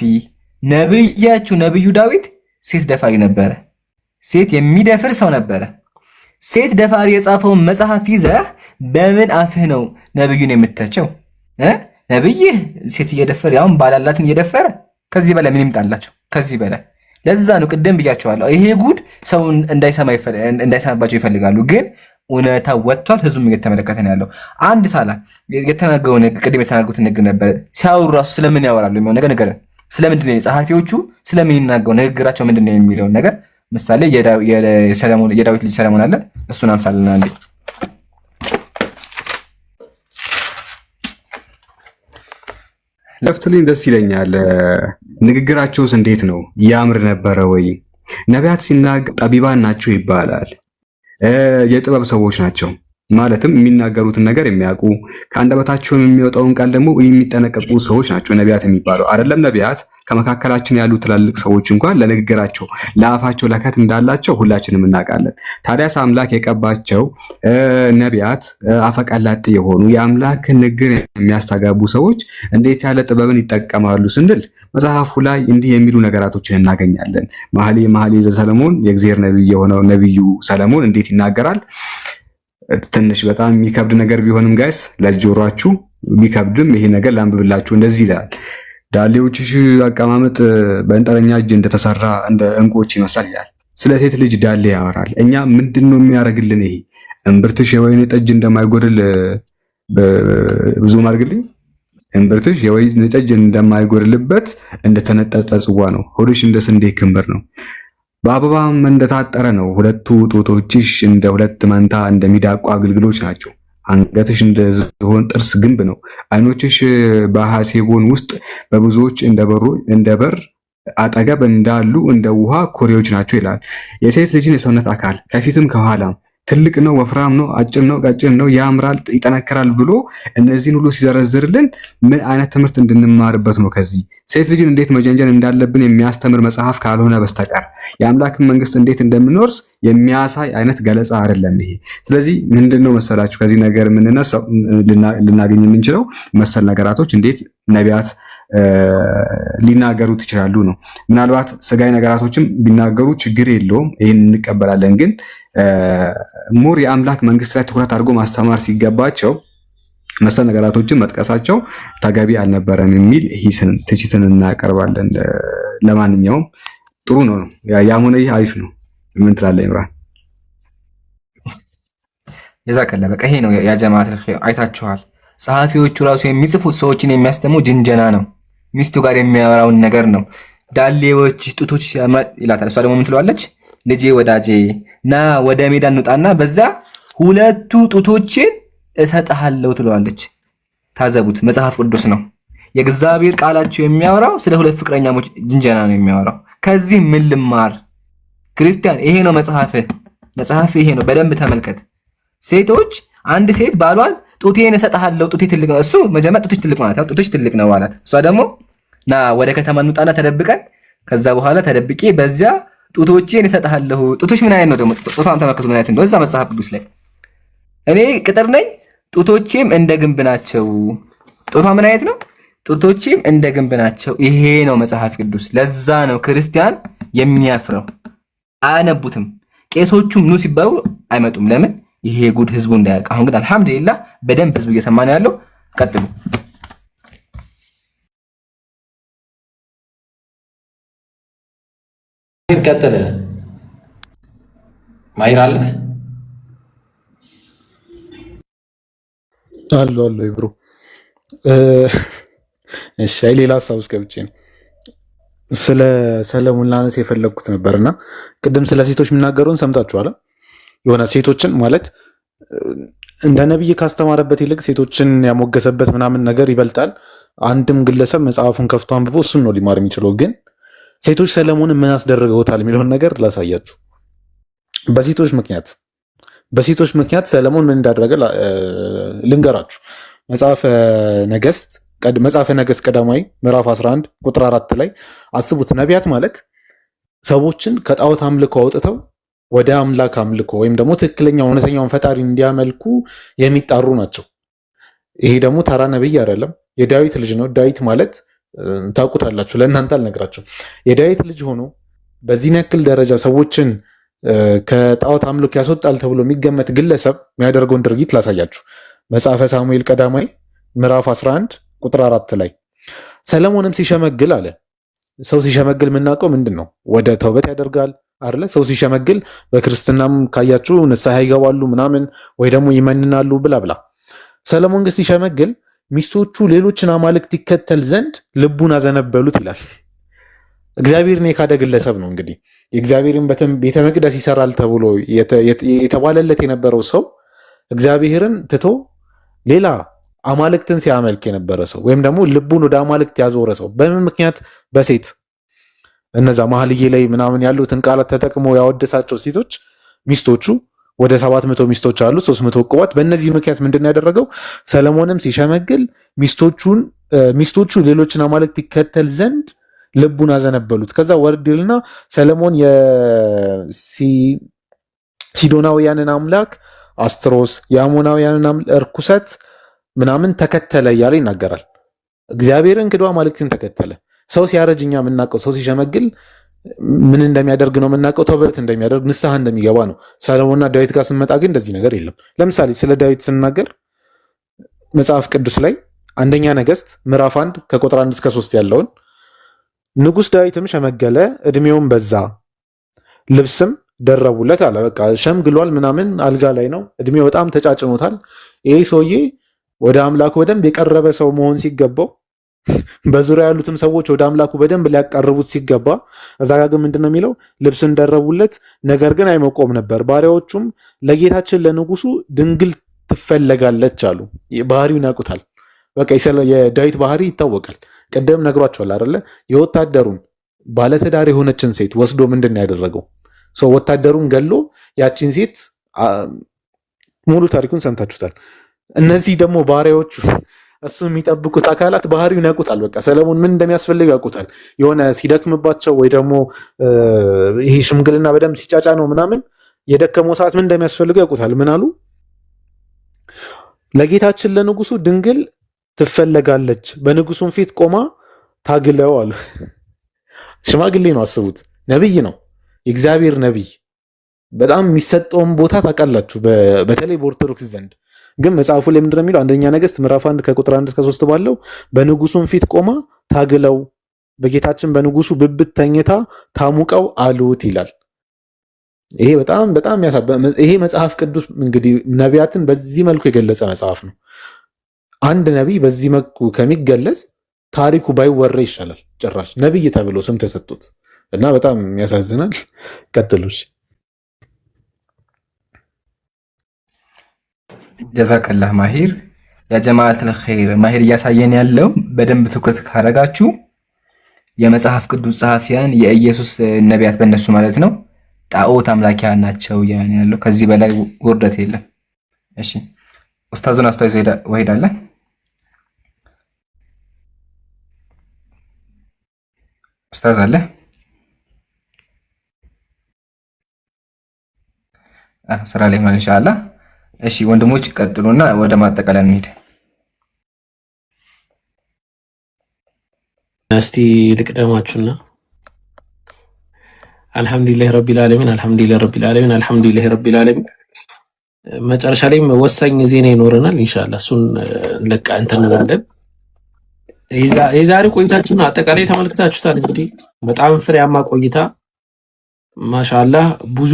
ነብያችሁ ነብዩ ዳዊት ሴት ደፋሪ ነበረ። ሴት የሚደፍር ሰው ነበረ። ሴት ደፋሪ የጻፈውን መጽሐፍ ይዘህ በምን አፍህ ነው ነብዩን የምትተቸው? ነብይህ ሴት እየደፈረ ያውም ባላላትን እየደፈረ ከዚህ በላይ ምን ይምጣላችሁ? ከዚህ በላይ ለዛ ነው ቅድም ብያቸዋለሁ። ይሄ ጉድ ሰው እንዳይሰማባቸው ይፈልጋሉ፣ ግን እውነታ ወጥቷል። ህዝቡም እየተመለከተ ነው ያለው። አንድ ሳላ የተናገረው ቅድም የተናገሩት ንግግር ነበር። ሲያወሩ ራሱ ስለምን ያወራሉ የሚለው ነገር ነገር ስለምንድን ነው ጸሐፊዎቹ ስለምን ይናገሩ ንግግራቸው ምንድን ነው የሚለውን ነገር ምሳሌ የዳዊት ልጅ ሰለሞን አለ፣ እሱን አንሳልና አንዴ ለፍትልኝ ደስ ይለኛል። ንግግራቸውስ እንዴት ነው? ያምር ነበረ ወይ? ነቢያት ሲናገሩ ጠቢባን ናቸው ይባላል። የጥበብ ሰዎች ናቸው ማለትም የሚናገሩትን ነገር የሚያውቁ ከአንደበታቸው የሚወጣውን ቃል ደግሞ የሚጠነቀቁ ሰዎች ናቸው ነቢያት የሚባለው አይደለም። ነቢያት ከመካከላችን ያሉ ትላልቅ ሰዎች እንኳን ለንግግራቸው ለአፋቸው ለከት እንዳላቸው ሁላችንም እናውቃለን። ታዲያስ አምላክ የቀባቸው ነቢያት አፈቀላጤ የሆኑ የአምላክን ንግግር የሚያስተጋቡ ሰዎች እንዴት ያለ ጥበብን ይጠቀማሉ ስንል መጽሐፉ ላይ እንዲህ የሚሉ ነገራቶችን እናገኛለን። መኃልየ ዘሰሎሞን የእግዚአብሔር ነቢይ የሆነው ነቢዩ ሰለሞን እንዴት ይናገራል? ትንሽ በጣም የሚከብድ ነገር ቢሆንም ጋይስ ለጆሮአችሁ ቢከብድም ይሄ ነገር ላንብብላችሁ። እንደዚህ ይላል። ዳሌዎችሽ አቀማመጥ በእንጠረኛ እጅ እንደተሰራ እንደ እንቁዎች ይመስላል ይላል። ስለ ሴት ልጅ ዳሌ ያወራል። እኛ ምንድነው የሚያደርግልን? ይሄ እምብርትሽ የወይን ጠጅ እንደማይጎድል ብዙ ማድርግልኝ እምብርትሽ የወይን ጠጅ እንደማይጎድልበት እንደተነጠጠ ጽዋ ነው። ሆድሽ እንደ ስንዴ ክምር ነው። በአበባም እንደታጠረ ነው። ሁለቱ ጡቶችሽ እንደ ሁለት መንታ እንደሚዳቋ አገልግሎች ናቸው። አንገትሽ እንደ ዝሆን ጥርስ ግንብ ነው። ዓይኖችሽ በሐሴቦን ውስጥ በብዙዎች እንደ በር አጠገብ እንዳሉ እንደ ውሃ ኩሬዎች ናቸው ይላል። የሴት ልጅን የሰውነት አካል ከፊትም ከኋላም ትልቅ ነው፣ ወፍራም ነው፣ አጭር ነው፣ ቀጭን ነው፣ ያምራል፣ ይጠነክራል ብሎ እነዚህን ሁሉ ሲዘረዝርልን ምን አይነት ትምህርት እንድንማርበት ነው? ከዚህ ሴት ልጅን እንዴት መጀንጀን እንዳለብን የሚያስተምር መጽሐፍ ካልሆነ በስተቀር የአምላክን መንግስት እንዴት እንደምንወርስ የሚያሳይ አይነት ገለጻ አይደለም ይሄ። ስለዚህ ምንድነው መሰላችሁ ከዚህ ነገር የምንነሳው ልናገኝ የምንችለው መሰል ነገራቶች እንዴት ነቢያት ሊናገሩት ይችላሉ ነው። ምናልባት ስጋዊ ነገራቶችም ቢናገሩ ችግር የለውም፣ ይህን እንቀበላለን። ግን ሙር የአምላክ መንግስት ላይ ትኩረት አድርጎ ማስተማር ሲገባቸው መሰል ነገራቶችን መጥቀሳቸው ተገቢ አልነበረም የሚል ሂስን ትችትን እናቀርባለን። ለማንኛውም ጥሩ ነው፣ ያም ሆነ ይህ አሪፍ ነው። ምን ትላለህ ኢምራን? የዛቀለ በቃ ይሄ ነው ያ ጀማዓት አይታችኋል። ጸሐፊዎቹ ራሱ የሚጽፉት ሰዎችን የሚያስተምሩ ጅንጀና ነው። ሚስቱ ጋር የሚያወራውን ነገር ነው። ዳሌዎች ጡቶች ይላታል። እሷ ደግሞ ምን ትለዋለች? ልጄ ወዳጄ ና ወደ ሜዳ እንውጣና በዛ ሁለቱ ጡቶችን እሰጥሃለሁ ትለዋለች። ታዘቡት፣ መጽሐፍ ቅዱስ ነው። የእግዚአብሔር ቃላቸው የሚያወራው ስለ ሁለት ፍቅረኛሞች ጅንጀና ነው የሚያወራው። ከዚህ ምን ልማር? ክርስቲያን ይሄ ነው መጽሐፍ ይሄ ነው። በደንብ ተመልከት። ሴቶች አንድ ሴት ባሏን ጡቴን እሰጥሃለሁ፣ ጡቴ ትልቅ ነው። እሱ መጀመሪያ ጡትሽ ትልቅ ማለት ነው፣ ጡትሽ ትልቅ ነው አላት። እሷ ደግሞ ና ወደ ከተማ እንውጣና ተደብቀን ከዛ በኋላ ተደብቄ በዚያ ጡቶቼን እሰጥሃለሁ። ጡቶች ምን አይነት ነው ደግሞ? ጡቷን ተመልከቱ ምን አይነት ነው። እዛ መጽሐፍ ቅዱስ ላይ እኔ ቅጥር ነኝ፣ ጡቶቼም እንደ ግንብ ናቸው። ጡቷ ምን አይነት ነው? ጡቶቼም እንደ ግንብ ናቸው። ይሄ ነው መጽሐፍ ቅዱስ። ለዛ ነው ክርስቲያን የሚያፍረው፣ አያነቡትም። ቄሶቹም ኑ ሲባሉ አይመጡም። ለምን? ይሄ ጉድ ህዝቡ እንዳያውቅ። አሁን ግን አልহামዱሊላህ በደንብ ህዝቡ እየሰማ ነው ያለው። ቀጥሉ። ቀጥል። ማይር አለ ይብሩ። እሺ ሌላ ሀሳብ ውስጥ ገብቼ ነው ስለ ሰለሞን ላነስ የፈለግኩት ነበርና ቅድም ስለ ሴቶች የሚናገረውን ሰምታችኋል። የሆነ ሴቶችን ማለት እንደ ነብይ ካስተማረበት ይልቅ ሴቶችን ያሞገሰበት ምናምን ነገር ይበልጣል። አንድም ግለሰብ መጽሐፉን ከፍቶ አንብቦ እሱን ነው ሊማር የሚችለው። ግን ሴቶች ሰለሞንን ምን አስደረገውታል የሚለውን ነገር ላሳያችሁ። በሴቶች ምክንያት ሰለሞን ምን እንዳደረገ ልንገራችሁ። መጽሐፈ ነገሥት ቀዳማዊ ምዕራፍ 11 ቁጥር 4 ላይ አስቡት። ነቢያት ማለት ሰዎችን ከጣዖት አምልኮ አውጥተው ወደ አምላክ አምልኮ ወይም ደግሞ ትክክለኛ እውነተኛውን ፈጣሪ እንዲያመልኩ የሚጣሩ ናቸው። ይሄ ደግሞ ተራ ነብይ አይደለም፣ የዳዊት ልጅ ነው። ዳዊት ማለት ታውቁታላችሁ፣ ለእናንተ አልነግራችሁ። የዳዊት ልጅ ሆኖ በዚህ ያክል ደረጃ ሰዎችን ከጣዖት አምልኮ ያስወጣል ተብሎ የሚገመት ግለሰብ የሚያደርገውን ድርጊት ላሳያችሁ። መጽሐፈ ሳሙኤል ቀዳማዊ ምዕራፍ 11 ቁጥር 4 ላይ ሰለሞንም ሲሸመግል አለ። ሰው ሲሸመግል የምናውቀው ምንድን ነው? ወደ ተውበት ያደርጋል አይደለ? ሰው ሲሸመግል በክርስትናም ካያችሁ ንስሐ ይገባሉ ምናምን ወይ ደግሞ ይመንናሉ ብላ። ሰለሞን ግን ሲሸመግል ሚስቶቹ ሌሎችን አማልክት ይከተል ዘንድ ልቡን አዘነበሉት ይላል። እግዚአብሔርን የካደ ግለሰብ ነው። እንግዲህ የእግዚአብሔርን ቤተ መቅደስ ይሰራል ተብሎ የተባለለት የነበረው ሰው እግዚአብሔርን ትቶ ሌላ አማልክትን ሲያመልክ የነበረ ሰው ወይም ደግሞ ልቡን ወደ አማልክት ያዞረ ሰው በምን ምክንያት? በሴት እነዛ መኃልየ ላይ ምናምን ያሉትን ቃላት ተጠቅሞ ያወደሳቸው ሴቶች ሚስቶቹ ወደ 700 ሚስቶች አሉ፣ 300 ዕቁባት። በእነዚህ ምክንያት ምንድን ያደረገው? ሰለሞንም ሲሸመግል ሚስቶቹ ሌሎችን አማልክት ይከተል ዘንድ ልቡን አዘነበሉት። ከዛ ወርድልና ሰለሞን የሲዶናውያንን አምላክ አስትሮስ የአሞናውያንን እርኩሰት ምናምን ተከተለ እያለ ይናገራል። እግዚአብሔርን ክዶ አማልክትን ተከተለ። ሰው ሲያረጅ እኛ የምናውቀው ሰው ሲሸመግል ምን እንደሚያደርግ ነው የምናውቀው፣ ተውበት እንደሚያደርግ ንስሐ እንደሚገባ ነው። ሰለሞንና ዳዊት ጋር ስንመጣ ግን እንደዚህ ነገር የለም። ለምሳሌ ስለ ዳዊት ስናገር መጽሐፍ ቅዱስ ላይ አንደኛ ነገሥት ምዕራፍ 1 ከቁጥር 1 እስከ 3 ያለውን ንጉሥ ዳዊትም ሸመገለ፣ እድሜውም በዛ፣ ልብስም ደረቡለት አለ። በቃ ሸምግሏል ምናምን፣ አልጋ ላይ ነው፣ እድሜው በጣም ተጫጭኖታል። ይህ ሰውዬ ወደ አምላኩ በደንብ የቀረበ ሰው መሆን ሲገባው በዙሪያ ያሉትም ሰዎች ወደ አምላኩ በደንብ ሊያቀርቡት ሲገባ እዛ ጋ ግን ምንድነው የሚለው? ልብስን ደረቡለት፣ ነገር ግን አይሞቆም ነበር። ባሪያዎቹም ለጌታችን ለንጉሱ ድንግል ትፈለጋለች አሉ። ባህሪውን ያውቁታል። በቃ የዳዊት ባህሪ ይታወቃል። ቀደም ነግሯቸዋል አይደለ? የወታደሩን ባለትዳር የሆነችን ሴት ወስዶ ምንድን ነው ያደረገው? ሰው ወታደሩን ገሎ ያችን ሴት ሙሉ ታሪኩን ሰምታችሁታል። እነዚህ ደግሞ ባሪያዎቹ እሱ የሚጠብቁት አካላት ባህሪውን ያውቁታል። በቃ ሰለሞን ምን እንደሚያስፈልግ ያውቁታል። የሆነ ሲደክምባቸው ወይ ደግሞ ይሄ ሽምግልና በደንብ ሲጫጫ ነው ምናምን የደከመው ሰዓት ምን እንደሚያስፈልገው ያውቁታል። ምን አሉ? ለጌታችን ለንጉሱ ድንግል ትፈለጋለች፣ በንጉሱም ፊት ቆማ ታግለው አሉ። ሽማግሌ ነው፣ አስቡት። ነብይ ነው፣ የእግዚአብሔር ነብይ። በጣም የሚሰጠውን ቦታ ታውቃላችሁ፣ በተለይ በኦርቶዶክስ ዘንድ። ግን መጽሐፉ ላይ ምንድነው የሚለው? አንደኛ ነገሥት ምዕራፍ 1 ከቁጥር 1 እስከ 3 ባለው በንጉሱም ፊት ቆማ ታግለው በጌታችን በንጉሱ ብብት ተኝታ ታሙቀው አሉት ይላል። ይሄ በጣም በጣም ይሄ መጽሐፍ ቅዱስ እንግዲህ ነቢያትን በዚህ መልኩ የገለጸ መጽሐፍ ነው። አንድ ነቢይ በዚህ መልኩ ከሚገለጽ ታሪኩ ባይወራ ይሻላል። ጭራሽ ነቢይ ተብሎ ስም ተሰጡት እና በጣም ያሳዝናል። ቀጥሉሽ። ጀዛከላህ ማሂር። ያ ጀማዓተል ኸይር ማሂር እያሳየን ያለው በደንብ ትኩረት ካረጋችሁ የመጽሐፍ ቅዱስ ጸሐፊያን የኢየሱስ ነቢያት በእነሱ ማለት ነው ጣዖት አምላኪያን ናቸው ያን ያለው። ከዚህ በላይ ውርደት የለም። እሺ ኡስታዙን አስተዋይዘ ወሄዳለ። ኡስታዝ አለ? ስራ ላይ ማለት ኢንሻአላህ። እሺ ወንድሞች ቀጥሉና ወደ ማጠቃለያ እንሂድ። እስቲ ልቅደማችሁና አልሐምዱሊላህ ረቢል ዓለሚን አልሐምዱሊላህ ረቢል ዓለሚን አልሐምዱሊላህ ረቢል ዓለሚን። መጨረሻ ላይም ወሳኝ ዜና ይኖረናል ኢንሻአላህ። እሱን ለቃ እንትን እንላለን። የዛሬ ቆይታችን አጠቃላይ ተመልክታችሁታል። እንግዲህ በጣም ፍሬያማ ቆይታ ማሻአላህ። ብዙ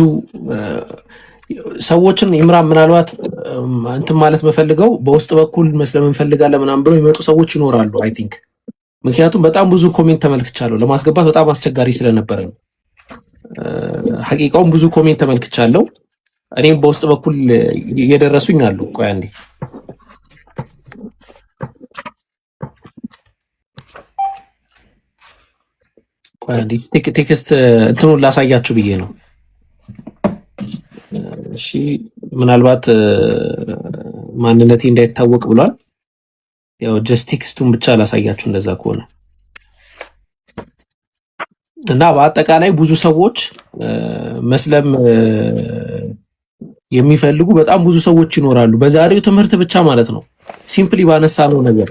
ሰዎችን ኢምራን ምናልባት እንትን ማለት መፈልገው በውስጥ በኩል መስለም እንፈልጋለን ምናምን ብለው ይመጡ ሰዎች ይኖራሉ አይ ቲንክ። ምክንያቱም በጣም ብዙ ኮሜንት ተመልክቻለሁ። ለማስገባት በጣም አስቸጋሪ ስለነበረ ነው። ሐቂቃውን ብዙ ኮሜንት ተመልክቻለሁ። እኔም በውስጥ በኩል እየደረሱኝ አሉ። ቆይ አንዴ ቴክስት እንትኑን ላሳያችሁ ብዬ ነው። እሺ ምናልባት ማንነቴ እንዳይታወቅ ብሏል። ያው ጀስት ቴክስቱን ብቻ ላሳያችሁ እንደዛ ከሆነ እና በአጠቃላይ ብዙ ሰዎች መስለም የሚፈልጉ በጣም ብዙ ሰዎች ይኖራሉ። በዛሬው ትምህርት ብቻ ማለት ነው ሲምፕሊ ባነሳነው ነገር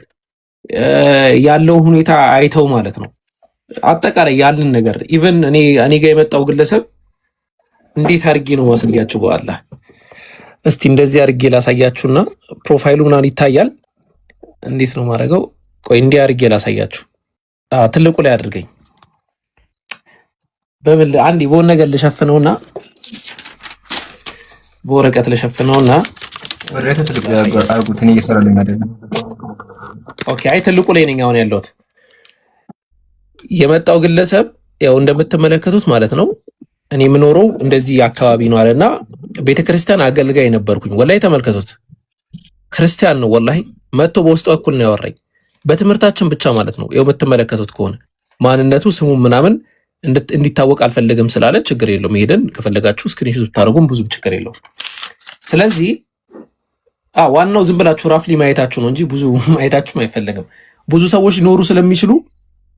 ያለው ሁኔታ አይተው ማለት ነው አጠቃላይ ያለን ነገር ኢቭን እኔ ጋር የመጣው ግለሰብ እንዴት አድርጌ ነው ማሳያችሁ? በኋላ እስቲ እንደዚህ አድርጌ ላሳያችሁና ፕሮፋይሉ ምናምን ይታያል። እንዴት ነው ማድረገው? ቆይ እንዲህ አድርጌ ላሳያችሁ። ትልቁ ላይ አድርገኝ በምን አንዴ በሆነ ነገር ልሸፍነውና በወረቀት ልሸፍነውና ወረቀት ትልቁ አርጉት። እኔ እየሰራልኝ አይደለም። ኦኬ አይ ትልቁ ላይ ነኝ አሁን ያለሁት። የመጣው ግለሰብ ያው እንደምትመለከቱት ማለት ነው እኔ የምኖረው እንደዚህ አካባቢ ነው አለና ቤተክርስቲያን አገልጋይ ነበርኩኝ። ወላሂ ተመልከቱት፣ ክርስቲያን ነው ወላሂ። መጥቶ በውስጥ በኩል ነው ያወራኝ በትምህርታችን ብቻ ማለት ነው። ያው የምትመለከቱት ከሆነ ማንነቱ ስሙ ምናምን እንዲታወቅ አልፈለግም ስላለ ችግር የለውም። ሄደን ከፈለጋችሁ ስክሪንሾት ብታደርጉም ብዙም ችግር የለውም። ስለዚህ ዋናው ዝም ብላችሁ ራፍሊ ማየታችሁ ነው እንጂ ብዙ ማየታችሁ አይፈለግም። ብዙ ሰዎች ሊኖሩ ስለሚችሉ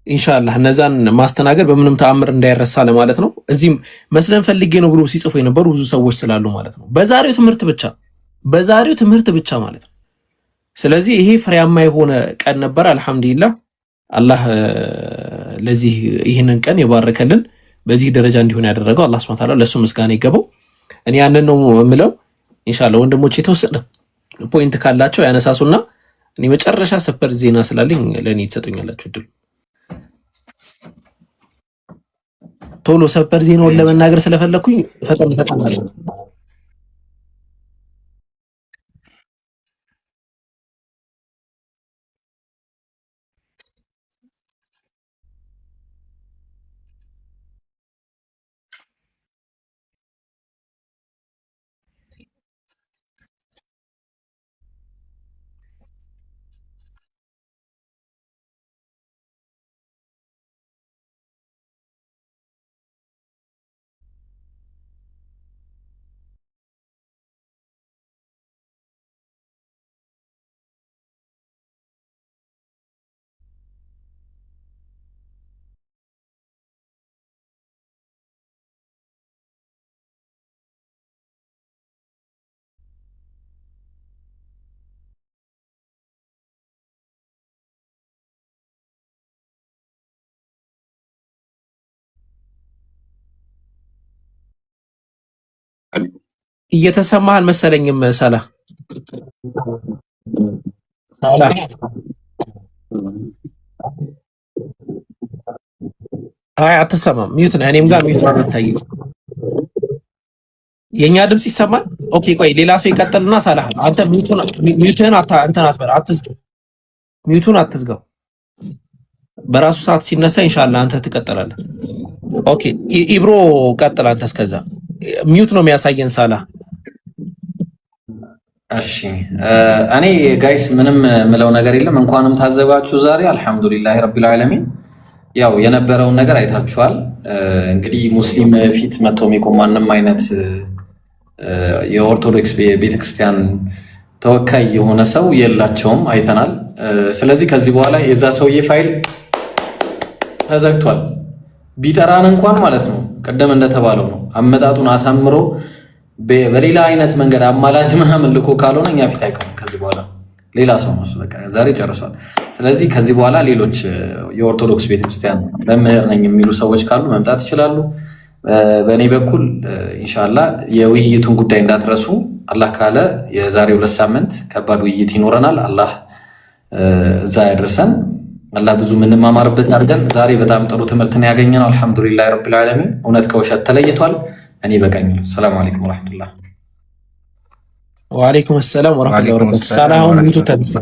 ኢንሻአላህ እነዛን ማስተናገድ በምንም ተአምር እንዳይረሳ ለማለት ነው። እዚህም መስለን ፈልጌ ነው ብሎ ሲጽፉ የነበሩ ብዙ ሰዎች ስላሉ ማለት ነው። በዛሬው ትምህርት ብቻ ማለት ነው። ስለዚህ ይሄ ፍሬያማ የሆነ ቀን ነበር። አልሐምዱሊላህ አላህ ለዚህ ይህንን ቀን የባረከልን በዚህ ደረጃ እንዲሆን ያደረገው አላህ Subhanahu Wa Ta'ala ለሱ ምስጋና ይገባው። እኔ ያንን ነው የምለው። ኢንሻአላህ ወንድሞች የተወሰነ ፖይንት ካላቸው ያነሳሱና እኔ መጨረሻ ሰበር ዜና ስላለኝ ለኔ ትሰጡኛላችሁ እድል። ቶሎ ሰበር ዜናውን ለመናገር ስለፈለኩኝ ፈጠን አለ። እየተሰማህ አልመሰለኝም። ሰላ አይ አትሰማም። ሚዩት ነህ። እኔም ጋር ሚዩት ነው የምታየው። የኛ ድምጽ ይሰማል? ኦኬ ቆይ ሌላ ሰው ይቀጥልና ሰላህ አንተ ሚዩትህን እንትን አትበል፣ አትዝጋው። ሚዩቱን አትዝጋው። በራሱ ሰዓት ሲነሳ ኢንሻአላህ አንተ ትቀጥላለህ። ኦኬ ኢብሮ ቀጥል አንተ። እስከዛ ሚዩት ነው የሚያሳየን ሰላህ። እሺ እኔ ጋይስ ምንም ምለው ነገር የለም። እንኳንም ታዘባችሁ ዛሬ አልহামዱሊላሂ ረቢል ዓለሚን። ያው የነበረውን ነገር አይታችኋል። እንግዲህ ሙስሊም ፊት መጥቶ የሚቆም ማንም አይነት የኦርቶዶክስ ቤተክርስቲያን ተወካይ የሆነ ሰው የላቸውም፣ አይተናል። ስለዚህ ከዚህ በኋላ የዛ ሰውዬ ፋይል ተዘግቷል። ቢጠራን እንኳን ማለት ነው ቀደም እንደተባለው ነው አመጣጡን አሳምሮ በሌላ አይነት መንገድ አማላጅ ምናምን ልኮ ካልሆነ እኛ ፊት አይቆምም። ከዚህ በኋላ ሌላ ሰው ነው በቃ ዛሬ ጨርሷል። ስለዚህ ከዚህ በኋላ ሌሎች የኦርቶዶክስ ቤተክርስቲያን መምህር ነኝ የሚሉ ሰዎች ካሉ መምጣት ይችላሉ። በእኔ በኩል ኢንሻአላህ የውይይቱን ጉዳይ እንዳትረሱ። አላህ ካለ የዛሬ 2 ሳምንት ከባድ ውይይት ይኖረናል። አላህ እዛ ያደርሰን። አላህ ብዙ ምንማማርበት አድርገን። ዛሬ በጣም ጥሩ ትምህርት ነው ያገኘነው። አልহামዱሊላሂ ረቢል ዓለሚን። እውነት ከውሸት ተለይቷል። እኔ በቃኝ። ሰላም አለይኩም ወራህመቱላህ። ወአለይኩም ሰላም ወራህመቱላሂ ወበረካቱ። ሰላም ሚዩቱ ተነሳ።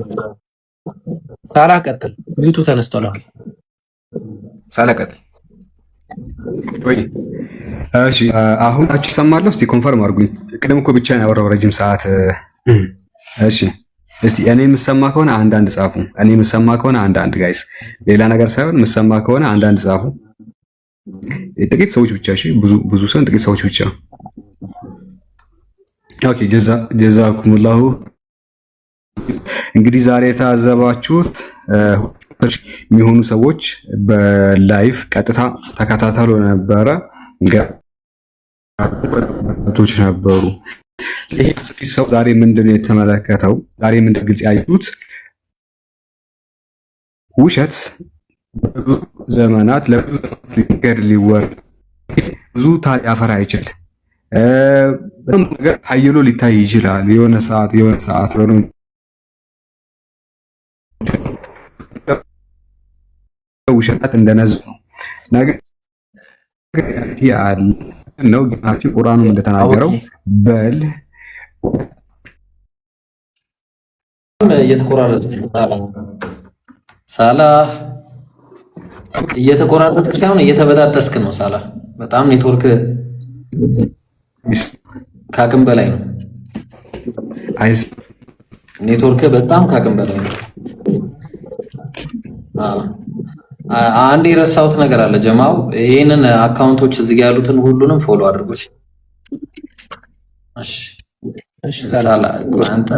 ሳላ ቀጥል። ሚዩቱ ተነስቷል። ሳላ ቀጥል። ወይ እሺ አሁን ሰማለሁ። እስቲ ኮንፈርም አድርጉኝ። ቅድም እኮ ብቻ ነው ያወራው ረጅም ሰዓት። እሺ እስቲ እኔ የምሰማ ከሆነ አንዳንድ ጻፉ። እኔ የምሰማ ከሆነ አንዳንድ ጋይስ፣ ሌላ ነገር ሳይሆን የምሰማ ከሆነ አንዳንድ ጻፉ። ጥቂት ሰዎች ብቻ። እሺ ብዙ ሰው ጥቂት ሰዎች ብቻ። ኦኬ ጀዛኩሙላሁ። እንግዲህ ዛሬ የታዘባችሁት የሚሆኑ ሰዎች በላይቭ ቀጥታ ተከታተሉ ነበረ ቶች ነበሩ። ይሄ ሰው ዛሬ ምንድነው የተመለከተው? ዛሬ ምንድነው ግልጽ ያዩት? ውሸት በብዙ ዘመናት ለብዙ ነገር ሊወር ብዙ ታሪክ ያፈራ ይችላል። በጣም ነገር ሀይሎ ሊታይ ይችላል። የሆነ ሰዓት ውሸት እንደነዚህ ነው ነገር ያለ ነው። ጌታችን ቁርአኑም እንደተናገረው በል ሳላህ እየተቆራረጥክ ሳይሆን እየተበጣጠስክ ነው። ሳላህ በጣም ኔትወርክ ካቅም በላይ ነው። ኔትወርክ በጣም ካቅም በላይ ነው። አንድ የረሳሁት ነገር አለ ጀማው። ይሄንን አካውንቶች እዚህ ጋር ያሉትን ሁሉንም ፎሎ አድርጉሽ። እሺ ሳላ አንተ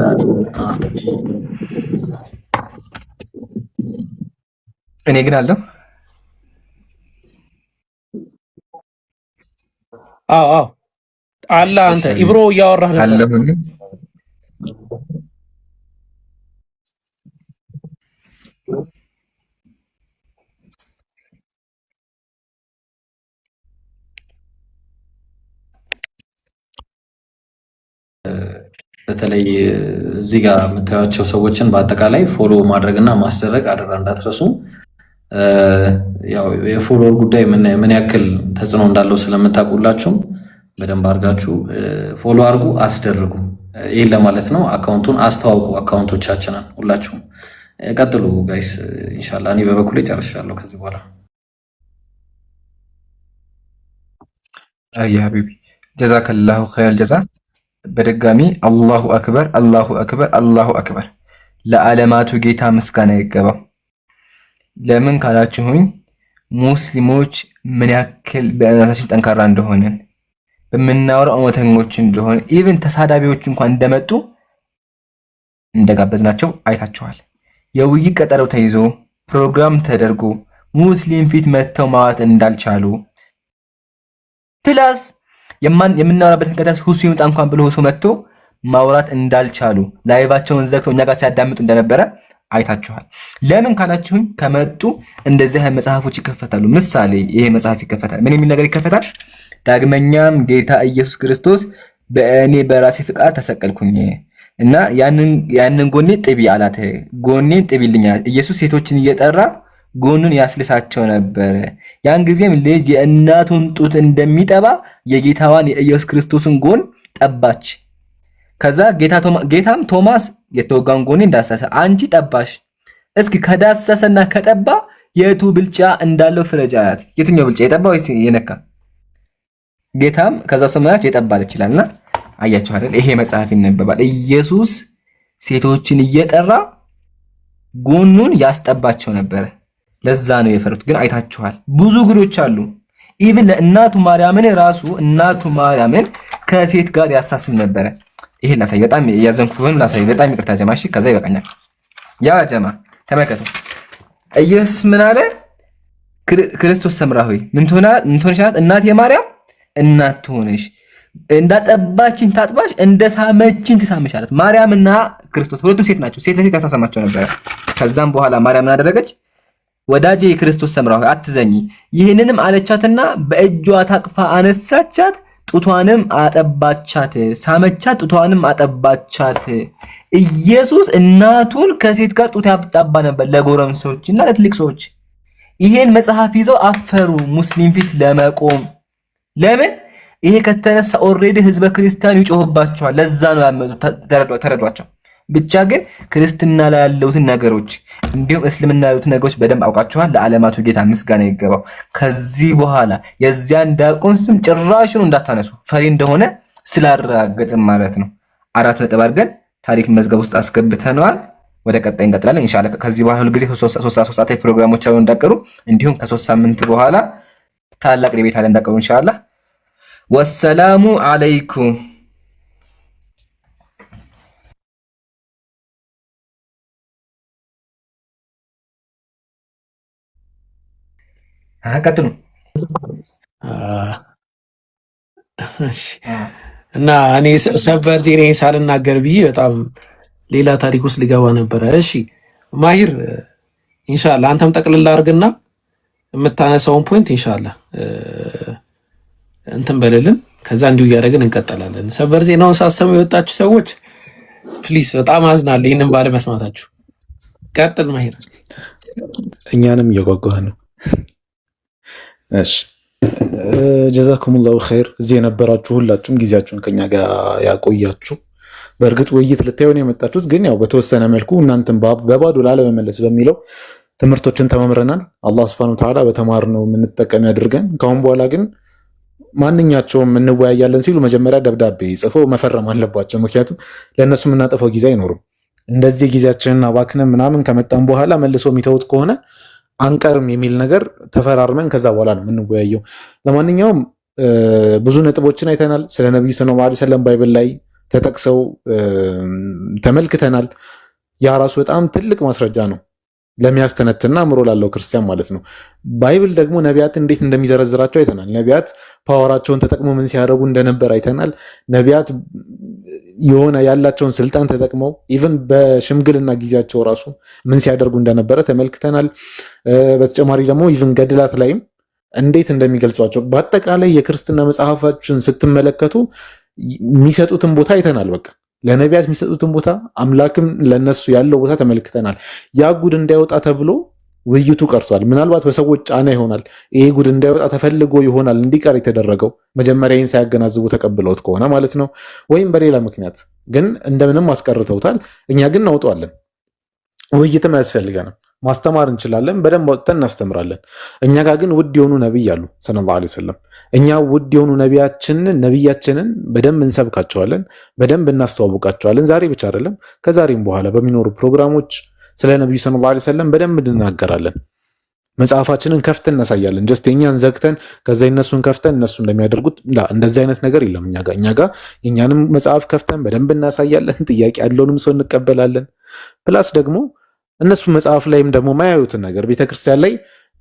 እኔ ግን አለው። አዎ አለ። አንተ ኢብሮ እያወራህ ነበር። በተለይ እዚህ ጋር የምታዩቸው ሰዎችን በአጠቃላይ ፎሎ ማድረግና ማስደረግ አደራ እንዳትረሱ። ያው የፎሎወር ጉዳይ ምን ያክል ተጽዕኖ እንዳለው ስለምታውቁላችሁም በደንብ አድርጋችሁ ፎሎ አድርጉ፣ አስደርጉ። ይህን ለማለት ነው። አካውንቱን አስተዋውቁ፣ አካውንቶቻችንን ሁላችሁም ቀጥሉ ጋይስ። ኢንሻአላህ እኔ በበኩሌ ጨርሻለሁ። ከዚህ በኋላ አይ ሀቢቢ ጀዛከላሁ ኸይር ጀዛ። በድጋሚ አላሁ አክበር፣ አላሁ አክበር፣ አላሁ አክበር። ለዓለማቱ ጌታ ምስጋና ይገባው። ለምን ካላችሁኝ ሙስሊሞች ምን ያክል በእምነታችን ጠንካራ እንደሆነን በምናወራው እውነተኞች እንደሆነ ኢቭን ተሳዳቢዎች እንኳን እንደመጡ እንደጋበዝናቸው አይታችኋል። የውይይት ቀጠሮ ተይዞ ፕሮግራም ተደርጎ ሙስሊም ፊት መጥተው ማዋት እንዳልቻሉ ፕላስ የምናወራበትን ቀጣስ ሁሱ ይምጣ እንኳን ብሎ ሁሱ መጥቶ ማውራት እንዳልቻሉ ላይቫቸውን ዘግተው እኛ ጋር ሲያዳምጡ እንደነበረ አይታችኋል። ለምን ካላችሁኝ ከመጡ እንደዚህ አይነት መጽሐፎች ይከፈታሉ። ምሳሌ ይሄ መጽሐፍ ይከፈታል። ምን የሚል ነገር ይከፈታል? ዳግመኛም ጌታ ኢየሱስ ክርስቶስ በእኔ በራሴ ፍቃድ ተሰቀልኩኝ እና ያንን ጎኔ ጥቢ አላት። ጎኔን ጥቢልኝ። ኢየሱስ ሴቶችን እየጠራ ጎኑን ያስልሳቸው ነበር። ያን ጊዜም ልጅ የእናቱን ጡት እንደሚጠባ የጌታዋን የኢየሱስ ክርስቶስን ጎን ጠባች። ከዛ ጌታም ቶማስ የተወጋውን ጎኔ እንዳሰሰ አንቺ ጠባሽ፣ እስኪ ከዳሰሰና ከጠባ የቱ ብልጫ እንዳለው ፍረጃ አላት። የትኛው ብልጫ የጠባ ወይስ የነካ? ጌታም ከዛው ሰማያች የጠባል ይችላልና አያችሁ አይደል? ይሄ መጽሐፍ ይነበባል። ኢየሱስ ሴቶችን እየጠራ ጎኑን ያስጠባቸው ነበር። ለዛ ነው የፈሩት። ግን አይታችኋል፣ ብዙ ግዶች አሉ። ኢቭን ለእናቱ ማርያምን ራሱ እናቱ ማርያምን ከሴት ጋር ያሳስብ ነበረ። ይሄ ላሳይ፣ በጣም ያዘንኩብን ላሳይ። በጣም ይቅርታ ጀማ፣ እሺ ከዛ ይበቃኛል። ያ ጀማ ተመከቱ። ኢየሱስ ምን አለ? ክርስቶስ ሰምራ ሆይ ምን ትሆንሽ? እናት የማርያም እናት ትሆንሽ፣ እንዳጠባችን ታጥባሽ፣ እንደ ሳመችን ትሳምሽ አላት። ማርያምና ክርስቶስ ሁለቱም ሴት ናቸው። ሴት ለሴት ያሳሰማቸው ነበር። ከዛም በኋላ ማርያም ምን አደረገች? ወዳጄ የክርስቶስ ሰምራ ሆይ አትዘኝ፣ ይህንንም አለቻትና በእጇ ታቅፋ አነሳቻት፣ ጡቷንም አጠባቻት፣ ሳመቻት፣ ጡቷንም አጠባቻት። ኢየሱስ እናቱን ከሴት ጋር ጡት ያጣባ ነበር፣ ለጎረምሶች እና ለትልቅ ሰዎች። ይሄን መጽሐፍ ይዘው አፈሩ ሙስሊም ፊት ለመቆም። ለምን? ይሄ ከተነሳ ኦልሬዲ ህዝበ ክርስቲያኑ ይጮህባቸዋል። ለዛ ነው ያመጡት። ተረዷቸው። ብቻ ግን ክርስትና ላይ ያሉትን ነገሮች እንዲሁም እስልምና ያሉትን ነገሮች በደንብ አውቃቸዋል። ለዓለማቱ ጌታ ምስጋና ይገባው። ከዚህ በኋላ የዚያን ዲያቆን ስም ጭራሽኑ እንዳታነሱ፣ ፈሪ እንደሆነ ስላረጋገጥን ማለት ነው። 4 ነጥብ አድርገን ታሪክ መዝገብ ውስጥ አስገብተነዋል። ወደ ቀጣይ እንቀጥላለን ኢንሻአላህ። ከዚህ በኋላ ሁሉ ጊዜ 3 ሰዓት ፕሮግራሞች አሉ እንዳቀሩ፣ እንዲሁም ከ3 ሳምንት በኋላ ታላቅ ለቤት አለ እንዳቀሩ ኢንሻአላህ። ወሰላሙ አለይኩም። ቀጥሉ። እና እኔ ሰበር ዜና ሳልናገር ብዬ በጣም ሌላ ታሪክ ውስጥ ሊገባ ነበረ። እሺ ማሂር ኢንሻአላህ አንተም ጠቅልል አድርግና የምታነሳውን ፖይንት ኢንሻአላህ እንትን በልልን። ከዛ እንዲሁ እያደረግን እንቀጥላለን። ሰበር ዜናውን ሳሰሙ የወጣችሁ ሰዎች ፕሊስ በጣም አዝናለሁ ይህንን ባለመስማታችሁ። ቀጥል ማሂር። እኛንም እየጓጓህ ነው። እሺ ጀዛኩሙላሁ ኸይር። እዚህ የነበራችሁ ሁላችሁም ጊዜያችሁን ከኛ ጋር ያቆያችሁ። በእርግጥ ውይይት ልታዩን የመጣችሁት ግን ያው በተወሰነ መልኩ እናንተን በባዶ ላለመመለስ በሚለው ትምህርቶችን ተማምረናል። አላህ ሱብሓነሁ ወተዓላ በተማርነው የምንጠቀም ያድርገን። ካሁን በኋላ ግን ማንኛቸውም እንወያያለን ሲሉ መጀመሪያ ደብዳቤ ጽፈው መፈረም አለባቸው። ምክንያቱም ለእነሱ የምናጠፈው ጊዜ አይኖርም። እንደዚህ ጊዜያችንን አባክነን ምናምን ከመጣን በኋላ መልሶ የሚተውት ከሆነ አንቀርም የሚል ነገር ተፈራርመን ከዛ በኋላ ነው የምንወያየው። ለማንኛውም ብዙ ነጥቦችን አይተናል። ስለ ነብዩ ሰለላሁ ዐለይሂ ወሰለም ባይብል ላይ ተጠቅሰው ተመልክተናል። ያ ራሱ በጣም ትልቅ ማስረጃ ነው ለሚያስተነትና አእምሮ ላለው ክርስቲያን ማለት ነው። ባይብል ደግሞ ነቢያት እንዴት እንደሚዘረዝራቸው አይተናል። ነቢያት ፓወራቸውን ተጠቅመው ምን ሲያደርጉ እንደነበር አይተናል። ነቢያት የሆነ ያላቸውን ስልጣን ተጠቅመው ኢቭን በሽምግልና ጊዜያቸው ራሱ ምን ሲያደርጉ እንደነበረ ተመልክተናል። በተጨማሪ ደግሞ ኢቭን ገድላት ላይም እንዴት እንደሚገልጿቸው በአጠቃላይ የክርስትና መጽሐፋችን ስትመለከቱ የሚሰጡትን ቦታ አይተናል። በቃ ለነቢያት የሚሰጡትን ቦታ አምላክም ለነሱ ያለው ቦታ ተመልክተናል። ያ ጉድ እንዳይወጣ ተብሎ ውይይቱ ቀርቷል። ምናልባት በሰዎች ጫና ይሆናል ይሄ ጉድ እንዳይወጣ ተፈልጎ ይሆናል እንዲቀር የተደረገው መጀመሪያ ይህን ሳያገናዝቡ ተቀብለውት ከሆነ ማለት ነው፣ ወይም በሌላ ምክንያት ግን እንደምንም አስቀርተውታል። እኛ ግን እናውጠዋለን። ውይይትም አያስፈልገንም። ማስተማር እንችላለን፣ በደንብ አውጥተን እናስተምራለን። እኛ ጋር ግን ውድ የሆኑ ነቢይ አሉ ሰለላሁ ዐለይሂ ወሰለም። እኛ ውድ የሆኑ ነቢያችንን በደንብ እንሰብካቸዋለን፣ በደንብ እናስተዋውቃቸዋለን። ዛሬ ብቻ አይደለም ከዛሬም በኋላ በሚኖሩ ፕሮግራሞች ስለ ነቢዩ ሰለላሁ ዐለይሂ ወሰለም በደንብ እንናገራለን። መጽሐፋችንን ከፍተን እናሳያለን። ጀስት የኛን ዘግተን ከዛ እነሱን ከፍተን እነሱ እንደሚያደርጉት እንደዚህ አይነት ነገር የለም። እኛ ጋር የኛንም መጽሐፍ ከፍተን በደንብ እናሳያለን። ጥያቄ ያለውንም ሰው እንቀበላለን። ፕላስ ደግሞ እነሱ መጽሐፍ ላይም ደግሞ ማያዩትን ነገር ቤተክርስቲያን ላይ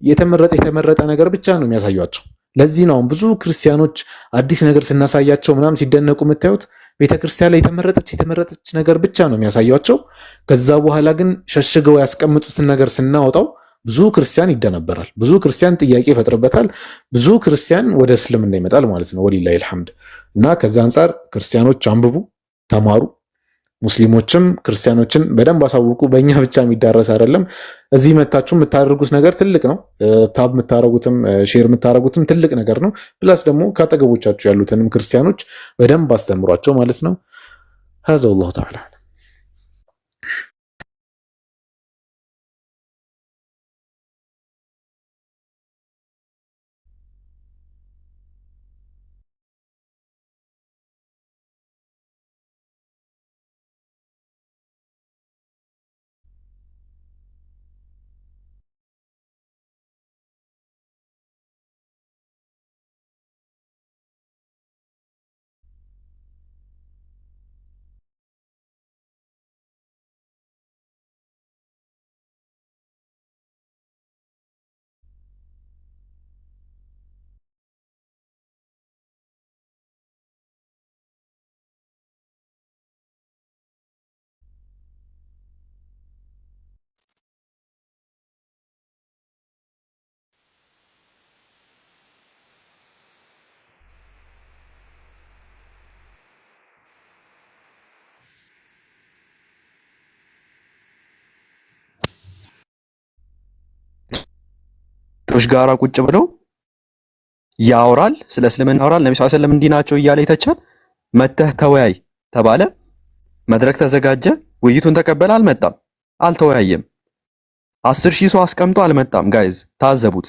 የተመረጠ ነገር ብቻ ነው የሚያሳዩአቸው። ለዚህ ነው ብዙ ክርስቲያኖች አዲስ ነገር ስናሳያቸው ምናምን ሲደነቁ የምታዩት። ቤተክርስቲያን ላይ የተመረጠች ነገር ብቻ ነው የሚያሳዩአቸው። ከዛ በኋላ ግን ሸሽገው ያስቀምጡትን ነገር ስናወጣው ብዙ ክርስቲያን ይደነበራል፣ ብዙ ክርስቲያን ጥያቄ ይፈጥርበታል፣ ብዙ ክርስቲያን ወደ እስልምና ይመጣል ማለት ነው። ወሊላሂ አልሐምድ። እና ከዛ አንጻር ክርስቲያኖች አንብቡ፣ ተማሩ። ሙስሊሞችም ክርስቲያኖችን በደንብ አሳውቁ። በእኛ ብቻ የሚዳረስ አይደለም። እዚህ መታችሁ የምታደርጉት ነገር ትልቅ ነው። ታብ የምታደርጉትም ሼር የምታደርጉትም ትልቅ ነገር ነው። ፕላስ ደግሞ ከአጠገቦቻችሁ ያሉትንም ክርስቲያኖች በደንብ አስተምሯቸው ማለት ነው። ሀዛ ወላሁ ተዓላ ቶሽ ጋራ ቁጭ ብለው ያወራል፣ ስለ እስልምና ያወራል። ነብዩ ሰለላሁ ዐለይሂ ወሰለም እንዲህ ናቸው እያለ ይተቻል። መተህ ተወያይ ተባለ፣ መድረክ ተዘጋጀ፣ ውይይቱን ተቀበለ። አልመጣም፣ አልተወያየም። 10,000 ሰው አስቀምጦ አልመጣም። ጋይዝ ታዘቡት።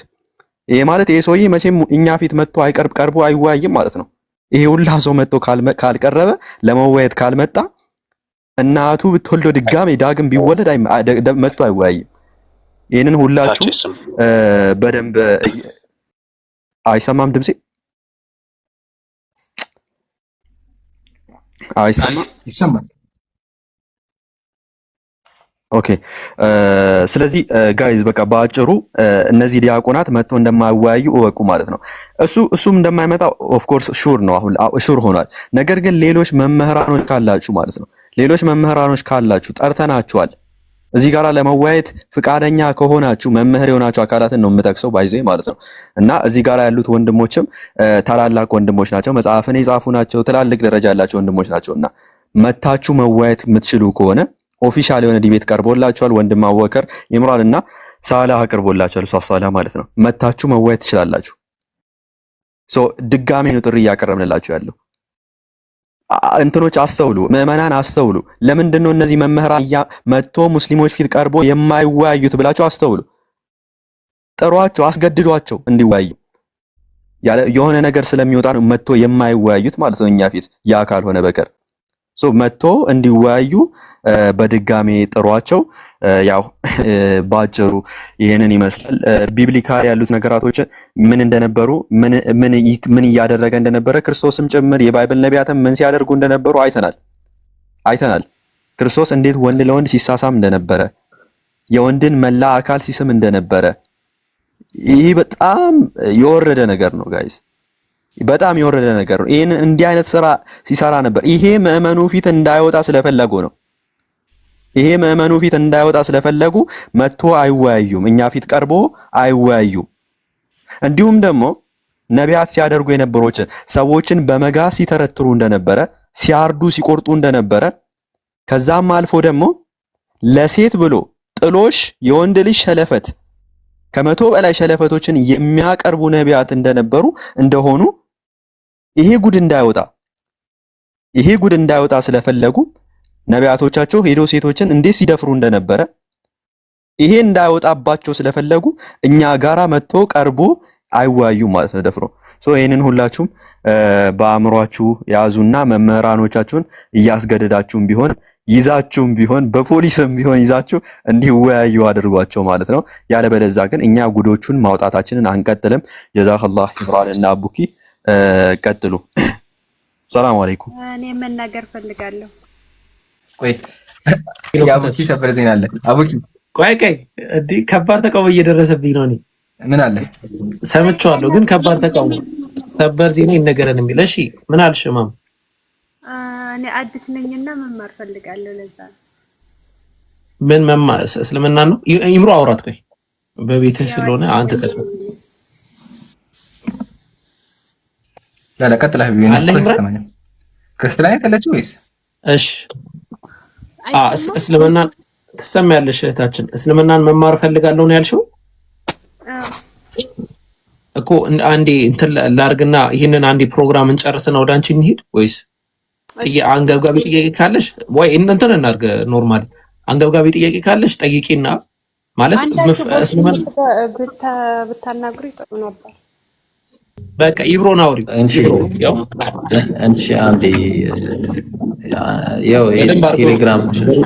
ይሄ ማለት ይሄ ሰውዬ መቼም እኛ ፊት መጥቶ ቀርቦ አይወያይም ማለት ነው። ይሄ ሁላ ሰው መጥቶ ካልቀረበ ለመወያየት ካልመጣ እናቱ ብትወልዶ ድጋሜ ዳግም ቢወለድ መጥቶ አይወያይም። ይሄንን ሁላችሁ በደንብ አይሰማም? ድምጼ አይሰማም? ይሰማል። ኦኬ። ስለዚህ ጋይዝ በቃ በአጭሩ እነዚህ ዲያቆናት መጥቶ እንደማይወያዩ እወቁ ማለት ነው። እሱም እንደማይመጣ ኦፍ ኮርስ ሹር ነው፣ አሁን ሹር ሆኗል። ነገር ግን ሌሎች መምህራኖች ካላችሁ ማለት ነው፣ ሌሎች መምህራኖች ካላችሁ ጠርተናችኋል። እዚህ ጋር ለመወያየት ፍቃደኛ ከሆናችሁ መምህር የሆናችሁ አካላትን ነው የምጠቅሰው ባይዘ ማለት ነው። እና እዚህ ጋር ያሉት ወንድሞችም ታላላቅ ወንድሞች ናቸው፣ መጽሐፍን የጻፉ ናቸው፣ ትላልቅ ደረጃ ያላቸው ወንድሞች ናቸውና መታችሁ መወያየት የምትችሉ ከሆነ ኦፊሻል የሆነ ዲቤት ቀርቦላችኋል። ወንድም አወከር ይምራን እና ሳላህ አቅርቦላችኋል፣ ሳላህ ማለት ነው። መታችሁ መወያየት ትችላላችሁ። ድጋሜ ነው ጥሪ እያቀረብንላችሁ ያለው። እንትኖች አስተውሉ፣ ምዕመናን አስተውሉ። ለምንድን ነው እነዚህ መምህራን መጥቶ ሙስሊሞች ፊት ቀርቦ የማይወያዩት ብላችሁ አስተውሉ። ጥሯቸው፣ አስገድዷቸው እንዲወያዩ። የሆነ ነገር ስለሚወጣ ነው መጥቶ የማይወያዩት ማለት ነው እኛ ፊት። ያ ካልሆነ በቀር መጥቶ እንዲወያዩ በድጋሜ ጥሯቸው። ያው ባጭሩ ይሄንን ይመስላል። ቢብሊካል ያሉት ነገራቶች ምን እንደነበሩ ምን እያደረገ እንደነበረ ክርስቶስም ጭምር የባይብል ነቢያትም ምን ሲያደርጉ እንደነበሩ አይተናል። ክርስቶስ እንዴት ወንድ ለወንድ ሲሳሳም እንደነበረ፣ የወንድን መላ አካል ሲስም እንደነበረ። ይህ በጣም የወረደ ነገር ነው ጋይስ፣ በጣም የወረደ ነገር ነው። ይሄን እንዲህ አይነት ስራ ሲሰራ ነበር። ይሄ ምዕመኑ ፊት እንዳይወጣ ስለፈለጉ ነው። ይሄ ምዕመኑ ፊት እንዳይወጣ ስለፈለጉ መጥቶ አይወያዩም፣ እኛ ፊት ቀርቦ አይወያዩም። እንዲሁም ደግሞ ነቢያት ሲያደርጉ የነበሩትን ሰዎችን በመጋዝ ሲተረትሩ እንደነበረ፣ ሲያርዱ ሲቆርጡ እንደነበረ፣ ከዛም አልፎ ደግሞ ለሴት ብሎ ጥሎሽ የወንድ ልጅ ሸለፈት ከ100 በላይ ሸለፈቶችን የሚያቀርቡ ነቢያት እንደሆኑ ይሄ ጉድ እንዳይወጣ ስለፈለጉ ነቢያቶቻቸው ሄዶ ሴቶችን እንዴት ሲደፍሩ እንደነበረ ይሄ እንዳይወጣባቸው ስለፈለጉ እኛ ጋራ መጥቶ ቀርቦ አይወያዩም ማለት ነው ደፍሮ። ይሄንን ሁላችሁም በአእምሯችሁ ያዙና መምህራኖቻችሁን እያስገደዳችሁም ቢሆን ይዛችሁም ቢሆን በፖሊስም ቢሆን ይዛችሁ እንዲወያዩ አድርጓቸው ማለት ነው። ያለበለዚያ ግን እኛ ጉዶቹን ማውጣታችንን አንቀጥልም። ጀዛከላህ ኢብራን እና አቡኪ ቀጥሉ። ሰላም አለይኩም። እኔ መናገር ፈልጋለሁ። ቆይ አቡኪ ሰበር ዜና አለ። አቡኪ ቆይ እንዴ ከባድ ተቃውሞ እየደረሰብኝ ነው። እኔ ምን አለ ሰምቼዋለሁ፣ ግን ከባድ ተቃውሞ ሰበር ዜና ይነገረን የሚል። እሺ ምን አልሽ ማም? እኔ አዲስ ነኝና መማር ፈልጋለሁ። ለዛ ምን መማር እስልምና ነው? ይምሩ አውራት። ቆይ በቤትህ ስለሆነ አንተ ቀጥላ ክርስቲያን አይደለች ወይስ? እሺ እስልምናን ትሰማያለሽ እህታችን? እስልምናን መማር ፈልጋለሁ ነው ያልሽው እኮ። አንዴ እንትን ላርግና ይሄንን አንዴ ፕሮግራም እንጨርስና ወደ አንቺ እንሂድ ወይስ አንገብጋቢ ጥያቄ ካለሽ ወይ እንትን እናርግ። ኖርማሊ አንገብጋቢ ጥያቄ ካለሽ ጠይቂና ማለት እስልምና ብታናግሪ ጥሩ ነበር። በቃ ኢብሮን አውሪ እንቺ አንዴ ያው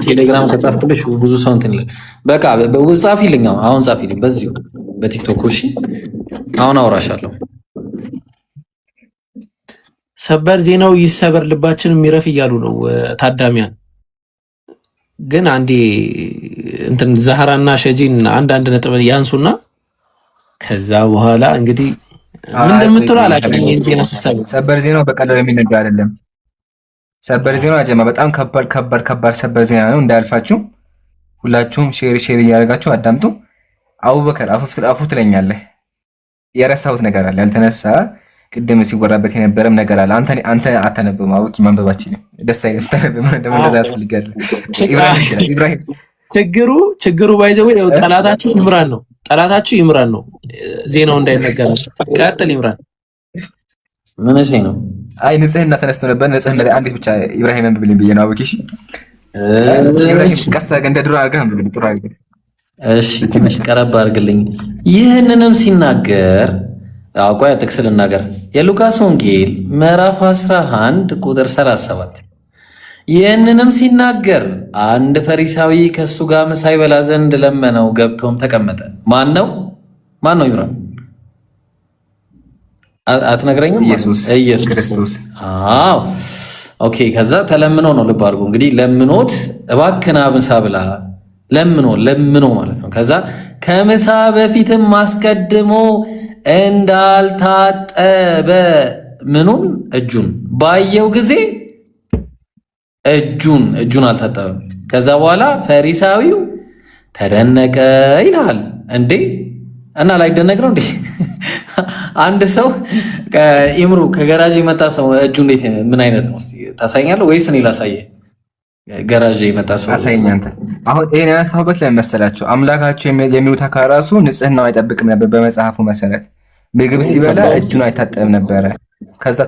ቴሌግራም ከጻፍኩልሽ ብዙ ሰው እንትን በቃ ጻፊልኝ፣ አሁን ጻፊልኝ በዚሁ በቲክቶክ። እሺ አሁን አውራሻለሁ። ሰበር ዜናው ይሰበር ልባችን የሚረፍ እያሉ ነው ታዳሚያን። ግን አንዴ እንትን ዛህራና ሸጂን አንድ ነጥብ ያንሱና ከዛ በኋላ እንግዲህ ምን እንደምትሉ አላውቅም። ይሄን ዜና ሲሰበር ሰበር ዜናው በቀላሉ የሚነገር አይደለም። ሰበር ዜናው አጀማ በጣም ከባድ ሰበር ዜና ነው። እንዳያልፋችሁ ሁላችሁም ሼር እያደረጋችሁ አዳምጡ። አቡበከር አፉ ትለኛለህ። የረሳሁት ነገር አለ ያልተነሳ ቅድም ሲወራበት የነበረም ነገር አለ። አንተ አታነብም። አውቂ ማንበባችን ደስ አይልም። ስታነብም ደግሞ እንደዛ ትፈልጋለህ። ኢብራሂም ችግሩ ባይዘው ጠላታችሁ ይምራን ነው። ዜናው እንዳይነገር ቀጥል። ይምራን ምን እሺ ነው? አይ ንጽህና ተነስቶ ነበር። ንጽህና ላይ አንዲት ብቻ ኢብራሂም አንብብልኝ ብዬ ነው። አውቂ እሺ፣ ቀስ እንደ ድሮ አድርገህ አንብብልኝ። ጥሩ አድርገህ እሺ፣ ትንሽ ቀረብ አድርግልኝ። ይህንንም ሲናገር ቆይ ጥቅስ ልናገር። የሉቃስ ወንጌል ምዕራፍ 11 ቁጥር 37 ይህንንም ሲናገር አንድ ፈሪሳዊ ከሱ ጋር ምሳ ይበላ ዘንድ ለመነው፣ ገብቶም ተቀመጠ። ማን ነው ይምራን? አትነግረኝም? ኢየሱስ ክርስቶስ። አዎ ኦኬ። ከዛ ተለምኖ ነው። ልብ አድርጉ እንግዲህ ለምኖት እባክና ምሳ ብላ ለምኖ ማለት ነው። ከዛ ከምሳ በፊትም አስቀድሞ እንዳልታጠበ ምኑን እጁን ባየው ጊዜ እጁን አልታጠበም። ከዛ በኋላ ፈሪሳዊው ተደነቀ ይላል። እንዴ እና ላይደነቅ ነው እንዴ? አንድ ሰው ኢምሩ ከገራጅ የመጣ ሰው እጁ እንዴት ምን አይነት ነው? እስቲ ታሳይኛለህ ወይስ እኔ ላሳየህ? ገራጅ የመጣ ሰው አሳይኝ አንተ። አሁን ይሄን ያነሳሁበት ላይ መሰላችሁ አምላካቸው የሚሉት አካል ራሱ ንጽህናው አይጠብቅም ነበር። በመጽሐፉ መሰረት ምግብ ሲበላ እጁን አይታጠብም ነበረ። ከዛ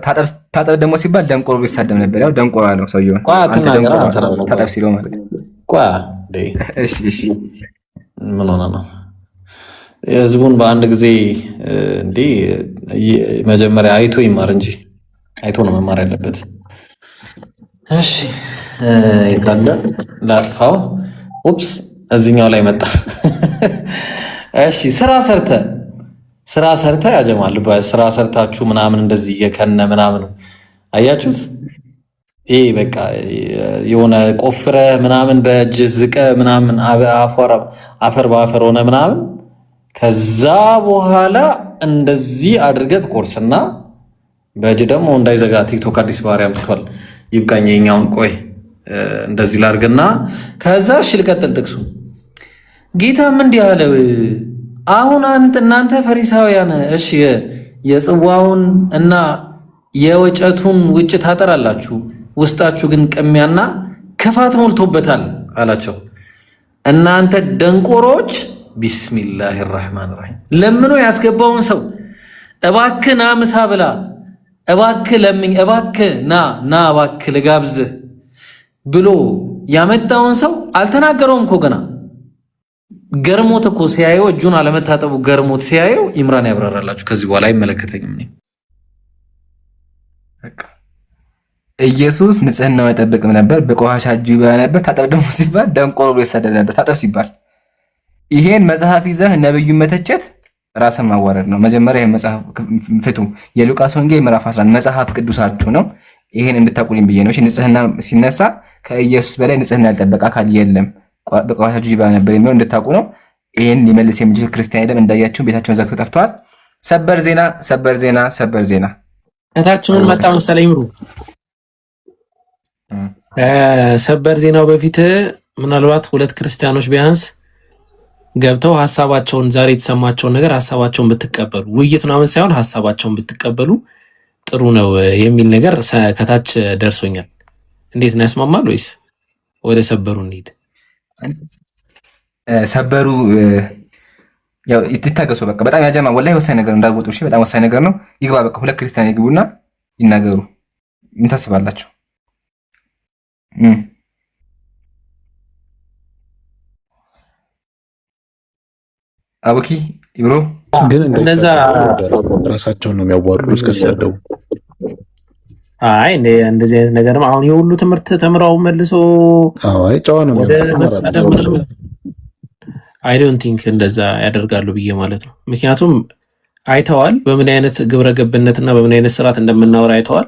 ታጠብ ደግሞ ሲባል ደንቆሮ ቢሳደብ ነበር። ያው ደንቆሮ አለው ሰውየው። ታጠብ ሲለው ማለት ነው። እሺ ምን ሆነ ነው ህዝቡን በአንድ ጊዜ እንዴ? መጀመሪያ አይቶ ይማር እንጂ አይቶ ነው መማር ያለበት። እሺ ይካለ ላጥፋው። ኡፕስ እዚህኛው ላይ መጣ። እሺ ስራ ሰርተ ያጀማል። በስራ ሰርታችሁ ምናምን እንደዚህ የከነ ምናምን አያችሁት? ይሄ በቃ የሆነ ቆፍረ ምናምን በእጅ ዝቀ ምናምን አፈር በአፈር ሆነ ምናምን ከዛ በኋላ እንደዚህ አድርገት ቆርስና በእጅ ደግሞ እንዳይዘጋ ቲክቶክ አዲስ ባህሪ አምጥቷል። ይብቃኝ የኛውን ቆይ እንደዚህ ላርግና ከዛ እሺ ልቀጥል። ጥቅሱ ጌታም እንዲህ አለው፣ አሁን እናንተ ፈሪሳውያን እሺ የጽዋውን እና የወጨቱን ውጭ ታጠራላችሁ፣ ውስጣችሁ ግን ቅሚያና ክፋት ሞልቶበታል አላቸው። እናንተ ደንቆሮች ቢስሚላህ ራህማን ራሂም ለምኖ ያስገባውን ሰው እባክህ ና ምሳ ብላ፣ እባክህ ለምኝ፣ እባክህ ና እባክህ ልጋብዝህ ብሎ ያመጣውን ሰው አልተናገረውም እኮ ገና ገርሞት እኮ ሲያየው እጁን አለመታጠቡ ገርሞት ሲያየው ኢምራን ያብራራላችሁ። ከዚህ በኋላ አይመለከተኝም። ኢየሱስ ንጽህናው አይጠብቅም ነበር፣ በቆሻሻ እጁ ይበላ ነበር። ታጠብ ደግሞ ሲባል ደንቆሮ ብሎ ይሳደብ ነበር። ታጠብ ሲባል ይሄን መጽሐፍ ይዘህ ነብዩን መተቸት ራስን ማዋረድ ነው። መጀመሪያ ይሄን መጽሐፍ ፍቱ። የሉቃስ ወንጌል ምዕራፍ 11 መጽሐፍ ቅዱሳችሁ ነው። ይሄን እንድታቁልኝ ብዬ ነው። እሺ ንጽህና ሲነሳ ከኢየሱስ በላይ ንጽህና ያልጠበቀ አካል የለም። በቆሻሻ እጁ ይበላ ነበር የሚለው እንድታቁ ነው። ይሄን ሊመልስ የሚችል ክርስቲያን የለም። እንዳያችሁ ቤታቸውን ዘግተው ጠፍተዋል። ሰበር ዜና እታችንን መጣ መሰለኝ ምሩ ሰበር ዜናው በፊት ምናልባት ሁለት ክርስቲያኖች ቢያንስ ገብተው ሐሳባቸውን ዛሬ የተሰማቸውን ነገር ሐሳባቸውን ብትቀበሉ ውይይት ምናምን ሳይሆን ሐሳባቸውን ብትቀበሉ ጥሩ ነው የሚል ነገር ከታች ደርሶኛል። እንዴት ነው ያስማማል ወይስ ወደ ሰበሩ እንሂድ? ሰበሩ ያው ይታገሱ። በቃ በጣም ያጀማ ወላሂ ወሳኝ ነገር እንዳትወጡ እሺ። በጣም ወሳኝ ነገር ነው። ይግባ በቃ ሁለት ክርስቲያን ይግቡና ይናገሩ። ምን ታስባላችሁ? አቡኪ ኢብሮ ግን እንደዛ ራሳቸውን ነው የሚያዋርዱ እስከሰደው። አይ እንደዚህ አይነት ነገርም አሁን የሁሉ ትምህርት ተምራው መልሶ አይ ጨዋ ነው የሚሆነው። አይ ዶንት ቲንክ እንደዛ ያደርጋሉ ብዬ ማለት ነው። ምክንያቱም አይተዋል በምን አይነት ግብረ ገብነትና በምን አይነት ስርዓት እንደምናወራ አይተዋል።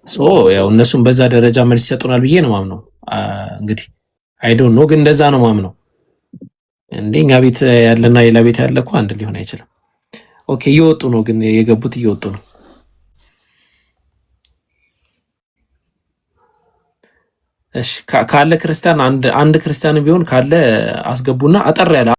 ሶ ያው እነሱም በዛ ደረጃ መልስ ይሰጡናል ብዬ ነው ማምነው። እንግዲህ አይ ዶንት ኖ ግን እንደዛ ነው ማምነው። እንደኛ ቤት ያለና ሌላ ቤት ያለ እኮ አንድ ሊሆን አይችልም። ኦኬ እየወጡ ነው ግን የገቡት እየወጡ ነው። እሺ ካለ ክርስቲያን አንድ ክርስቲያን ቢሆን ካለ አስገቡና አጠር ያለ